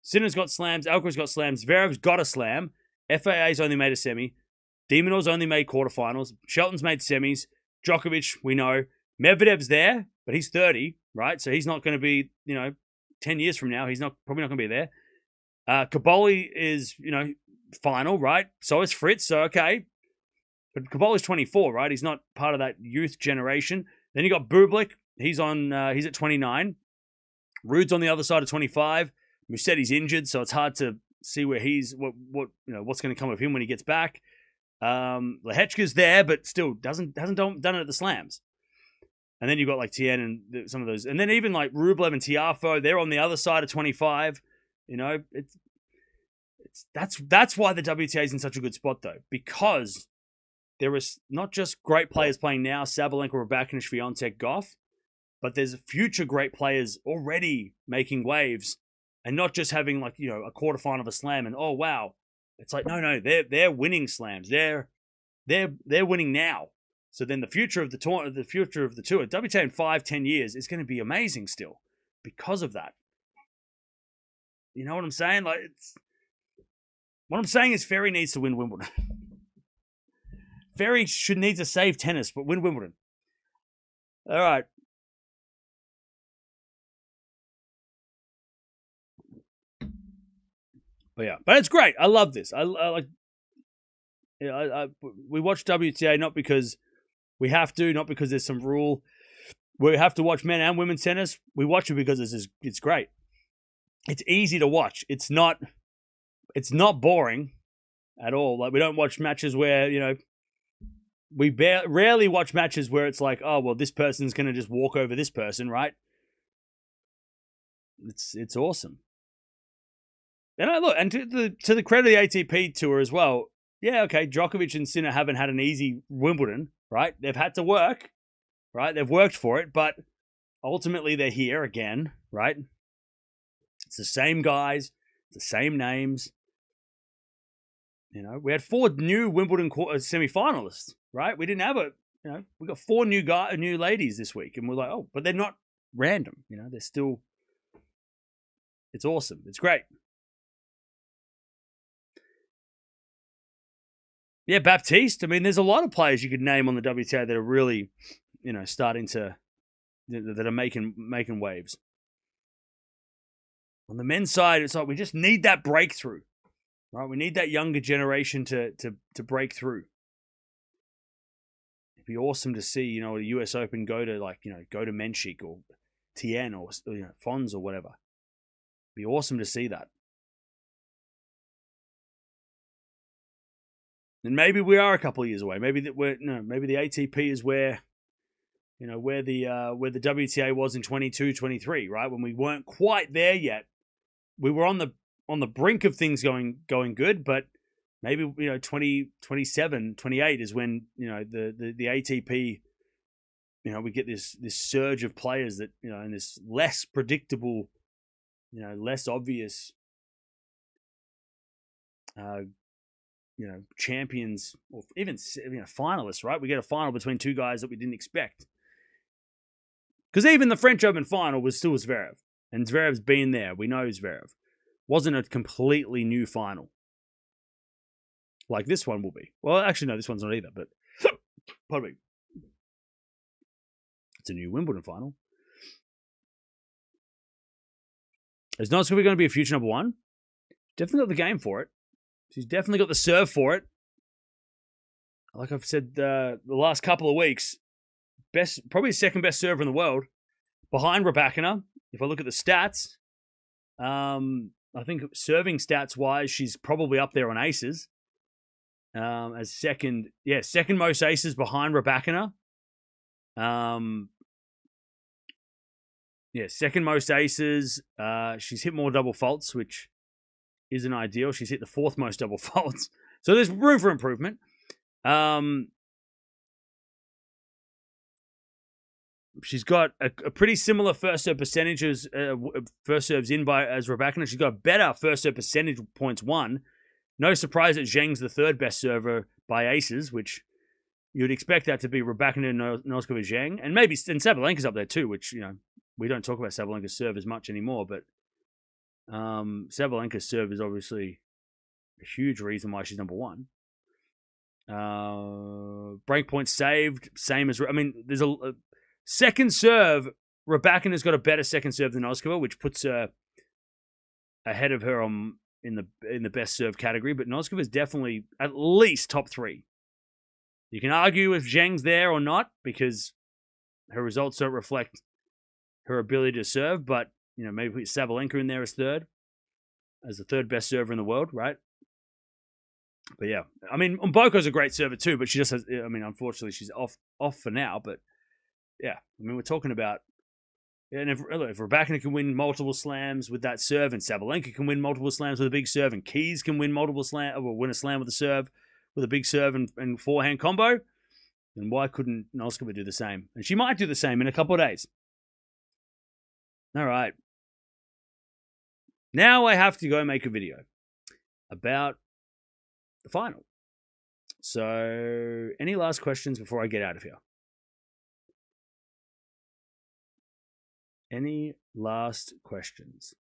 Sinner's got slams, Alcaraz's got slams, Zverev's got a slam, FAA's only made a semi, Demonov's only made quarterfinals, Shelton's made semis, Djokovic, we know, Medvedev's there, but he's 30, right? So he's not going to be, you know, 10 years from now, probably not going to be there. Kaboli is, you know, final, right? So is Fritz, so okay. But Kaboli's 24, right? He's not part of that youth generation. Then you got Bublik, he's at 29. Rude's on the other side of 25. Musetti's injured, so it's hard to see where what's going to come of him when he gets back. Lehechka's there, but still hasn't done it at the slams. And then you've got like Tien and some of those. And then even like Rublev and Tiafoe, they're on the other side of 25. You know, That's why the WTA is in such a good spot, though, because there is not just great players playing now, Sabalenka, Raducanu, Swiatek, Gauff, but there's future great players already making waves, and not just having like a quarterfinal of a slam and oh wow, it's like no, they're winning slams, they're winning now. So then the future of the tour, WTA in 5-10 years is going to be amazing still because of that. You know what I'm saying? Like what I'm saying is Ferry needs to win Wimbledon. Ferry need to save tennis, but win Wimbledon. All right. But yeah, but it's great. I love this. I like. We watch WTA not because we have to, not because there's some rule. We have to watch men and women's tennis. We watch it because it's great. It's easy to watch. It's not boring at all. Like we don't watch matches where we rarely watch matches where it's like, oh well, this person's gonna just walk over this person, right? It's awesome. And look, and to the credit of the ATP Tour as well, yeah, okay, Djokovic and Sinner haven't had an easy Wimbledon, right? They've had to work, right? They've worked for it, but ultimately they're here again, right? It's the same guys, the same names. We had 4 new Wimbledon semi-finalists, right? We didn't have we got 4 new ladies this week, and we're like, oh, but they're not random, they're still. It's awesome. It's great. Yeah, Baptiste. I mean, there's a lot of players you could name on the WTA that are really, starting to, that are making waves. On the men's side, it's like we just need that breakthrough, right? We need that younger generation to break through. It'd be awesome to see, a US Open go to Menchik or Tien or Fons or whatever. It'd be awesome to see that. And maybe we are a couple of years away. Maybe the ATP is where the WTA was in 22, 23, right? When we weren't quite there yet. We were on the brink of things going good, but maybe 27, 28 is when the ATP we get this surge of players that and this less predictable, less obvious champions or even finalists, right? We get a final between 2 guys that we didn't expect. Because even the French Open final was still Zverev. And Zverev's been there. We know Zverev. Wasn't a completely new final. Like this one will be. Well, actually, no, this one's not either, but pardon me. It's a new Wimbledon final. Is Noskova going to be a future number 1? Definitely got the game for it. She's definitely got the serve for it. Like I've said the last couple of weeks, probably second best server in the world, behind Raducanu. If I look at the stats, I think serving stats wise, she's probably up there on aces. As second most aces behind Raducanu. Second most aces. She's hit more double faults, which isn't ideal. She's hit the 4th most double faults. So there's room for improvement. She's got a pretty similar first serve percentage as first serves in by as Raducanu. She's got better first serve percentage points won. No surprise that Zheng's the 3rd best server by aces, which you'd expect that to be Raducanu, Noskova, Zheng, and maybe Sabalenka's up there too, which we don't talk about Sabalenka's serve as much anymore, but Sabalenka's serve is obviously a huge reason why she's number 1. Break points saved, same as there's a second serve. Raducanu's got a better second serve than Noskova, which puts her ahead of her in the best serve category. But Noskova is definitely at least top 3. You can argue if Zheng's there or not because her results don't reflect her ability to serve, but maybe put Sabalenka in there as 3rd, as the 3rd best server in the world, right? But yeah, Mboko's a great server too, but she just has. Unfortunately, she's off for now. But yeah, we're talking about And if Raducanu can win multiple slams with that serve, and Sabalenka can win multiple slams with a big serve, and Keys can win multiple slams, or win a slam with a serve, with a big serve and forehand combo, then why couldn't Noskova do the same? And she might do the same in a couple of days. All right. Now I have to go make a video about the final. So, any last questions before I get out of here? Any last questions?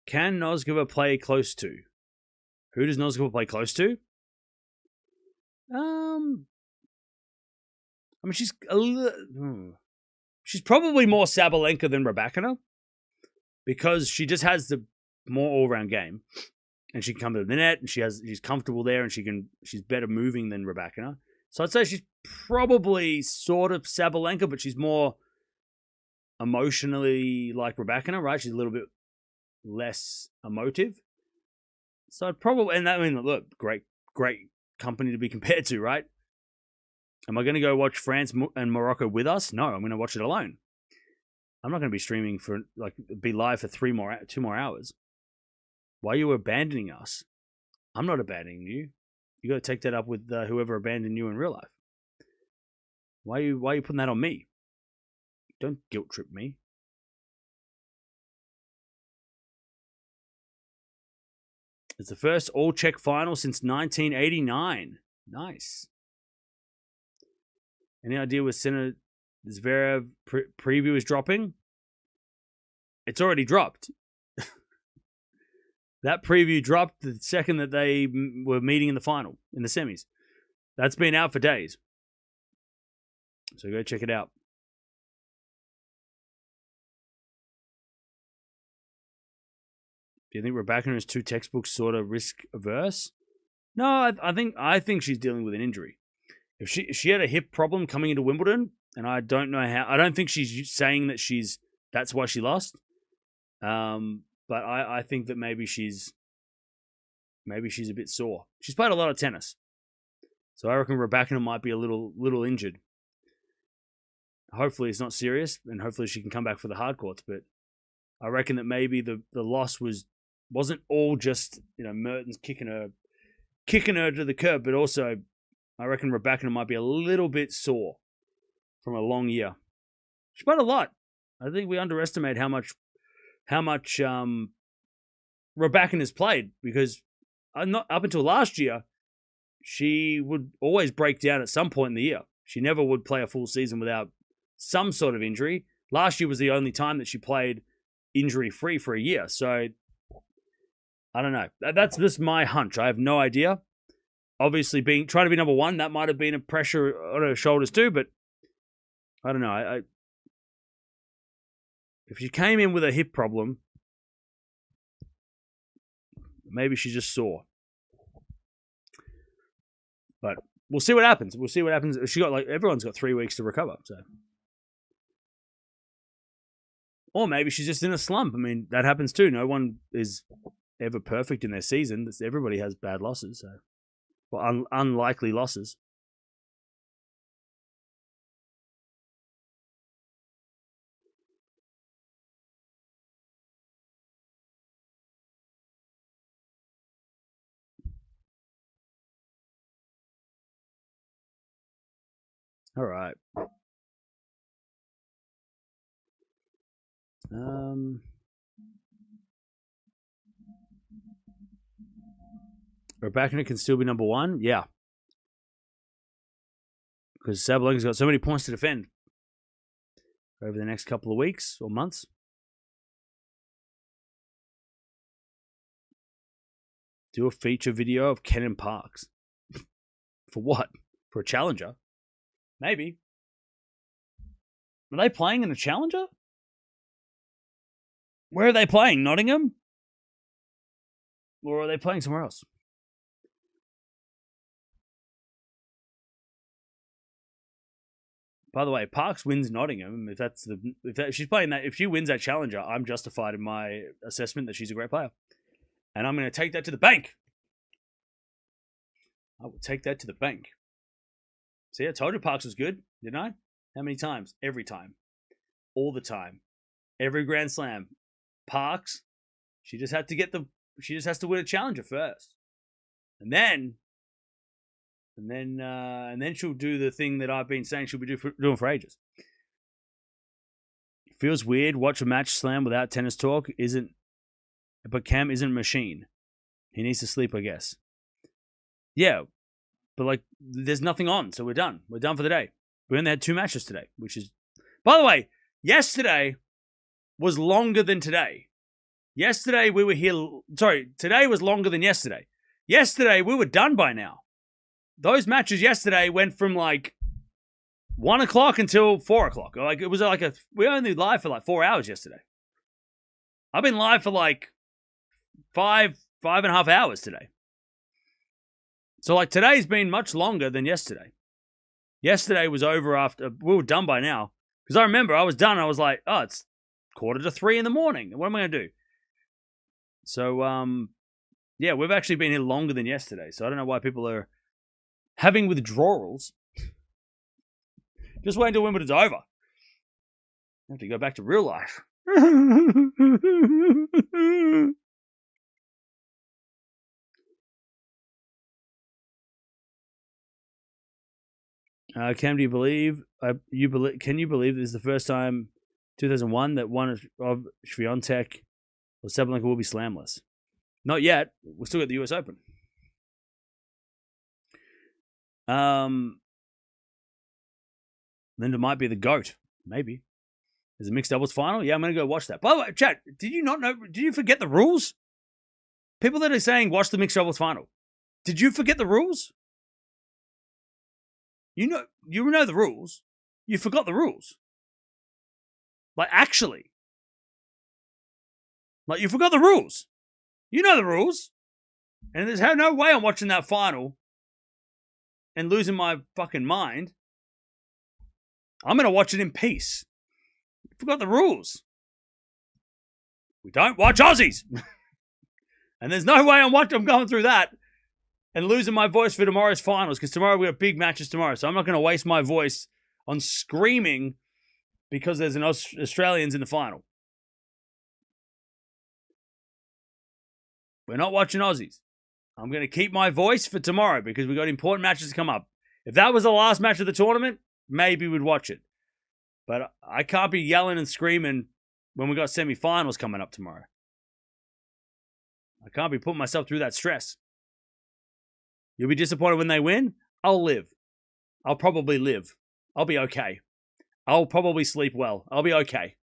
Can Noskova play close to? Who does Noskova play close to? I mean, she's probably more Sabalenka than Raducanu because she just has the more all-round game, and she can come to the net, and she's comfortable there, and she's better moving than Raducanu. So I'd say she's probably sort of Sabalenka, but she's more emotionally like Raducanu, right? She's a little bit less emotive. So I'd probably, and I mean, look, great company to be compared to, right? Am I going to go watch France and Morocco with us? No, I'm going to watch it alone. I'm not going to be streaming be live for 2 more hours. Why are you abandoning us? I'm not abandoning you. You got to take that up with whoever abandoned you in real life. Why are you putting that on me? Don't guilt trip me. It's the first all-Czech final since 1989. Nice. Any idea where Sinner Zverev preview is dropping? It's already dropped. That preview dropped the second that they were meeting in the final, in the semis. That's been out for days. So go check it out. Do you think Raducanu is too textbook sort of risk averse? No, I think she's dealing with an injury. If she had a hip problem coming into Wimbledon, and I don't know how. I don't think she's saying that that's why she lost. But I think that maybe she's a bit sore. She's played a lot of tennis, so I reckon Raducanu might be a little injured. Hopefully it's not serious, and hopefully she can come back for the hard courts. But I reckon that maybe the loss wasn't all just Mertens kicking her to the curb, but also I reckon Raducanu might be a little bit sore from a long year. She played a lot. I think we underestimate how much Raducanu has played, because up until last year, she would always break down at some point in the year. She never would play a full season without some sort of injury. Last year was the only time that she played injury-free for a year. So, I don't know. That's just my hunch. I have no idea. Obviously, trying to be number one, that might have been a pressure on her shoulders too, but I don't know. If she came in with a hip problem, maybe she's just sore. But we'll see what happens. Everyone's got 3 weeks to recover, so. Or maybe she's just in a slump. I mean, that happens too. No one is ever perfect in their season. Everybody has bad losses, so. Well, unlikely losses. All right. Raducanu can still be number one? Yeah. Because Sabalenka's got so many points to defend over the next couple of weeks or months. Do a feature video of Kenan Parks. For what? For a challenger? Maybe. Are they playing in a challenger? Where are they playing? Nottingham? Or are they playing somewhere else? By the way, Parks wins Nottingham. If she's playing that, if she wins that challenger, I'm justified in my assessment that she's a great player, and I'm going to take that to the bank. I will take that to the bank. See, I told you Parks was good, didn't I? How many times? Every time, all the time, every Grand Slam. Parks, she just has to win a challenger first, and then she'll do the thing that I've been saying she'll be doing for ages. Feels weird. Watch a match slam without tennis talk. But Cam isn't a machine. He needs to sleep, I guess. Yeah, but like, there's nothing on, so we're done. We're done for the day. We only had 2 matches today, which is, by the way, yesterday was longer than today. Yesterday we were here. Sorry, today was longer than yesterday. Yesterday we were done by now. Those matches yesterday went from like 1 o'clock until 4 o'clock. Like, it was like we were only live for like 4 hours yesterday. I've been live for like five and a half hours today. So like, today's been much longer than yesterday. Yesterday was over after we were done by now. Because I remember I was done. I was like, oh, it's 2:45 in the morning. What am I going to do? So, yeah, we've actually been here longer than yesterday. So I don't know why people are having withdrawals. Just wait until Wimbledon's over. I have to go back to real life. Cam, do you believe? Can you believe this is the first time 2001 that one of Swiatek or Sabalenka will be slamless? Not yet. We're still at the US Open. Linda might be the GOAT. Maybe. There's a mixed doubles final. Yeah, I'm going to go watch that. By the way, chat, did you not know? Did you forget the rules? People that are saying watch the mixed doubles final. Did you forget the rules? You know the rules. You forgot the rules. Like, actually. Like, you forgot the rules. You know the rules. And there's no way I'm watching that final and losing my fucking mind. I'm going to watch it in peace. You forgot the rules. We don't watch Aussies. And there's no way I'm going through that and losing my voice for tomorrow's finals, because tomorrow we have big matches tomorrow. So I'm not going to waste my voice on screaming because there's an Australians in the final. We're not watching Aussies. I'm going to keep my voice for tomorrow because we got important matches to come up. If that was the last match of the tournament, maybe we'd watch it. But I can't be yelling and screaming when we got semifinals coming up tomorrow. I can't be putting myself through that stress. You'll be disappointed when they win? I'll live. I'll probably live. I'll be okay. I'll probably sleep well. I'll be okay.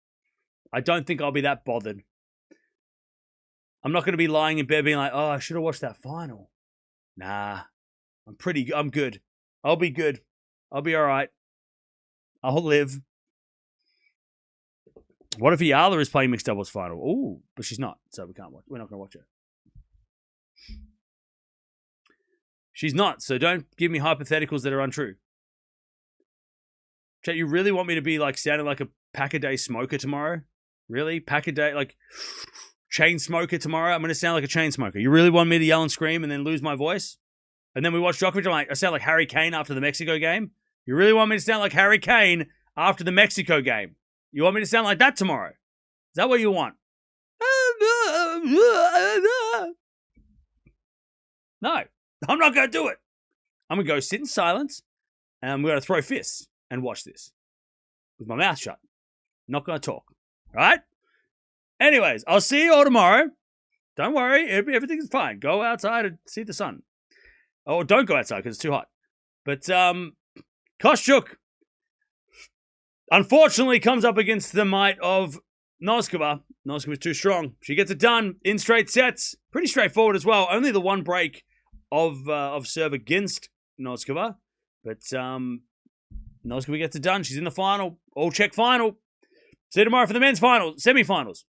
I don't think I'll be that bothered. I'm not going to be lying in bed being like, oh, I should have watched that final. Nah. I'm good. I'll be good. I'll be all right. I'll live. What if Eala is playing mixed doubles final? Ooh, but she's not, so we can't watch. We're not going to watch her. She's not, so don't give me hypotheticals that are untrue. Chat, you really want me to be like sounding like a pack-a-day smoker tomorrow? Really? Pack-a-day, like chain smoker tomorrow? I'm going to sound like a chain smoker. You really want me to yell and scream and then lose my voice? And then we watch Djokovic, I sound like Harry Kane after the Mexico game? You really want me to sound like Harry Kane after the Mexico game? You want me to sound like that tomorrow? Is that what you want? No, I'm not going to do it. I'm going to go sit in silence and I'm going to throw fists and watch this with my mouth shut. Not going to talk. All right? Anyways, I'll see you all tomorrow. Don't worry. Everything's fine. Go outside and see the sun. Oh, don't go outside because it's too hot. But Kostyuk, unfortunately, comes up against the might of Noskova. Noskova's too strong. She gets it done in straight sets. Pretty straightforward as well. Only the one break of serve against Noskova. But Noskova gets it done. She's in the final. All check final. See you tomorrow for the men's final, semifinals.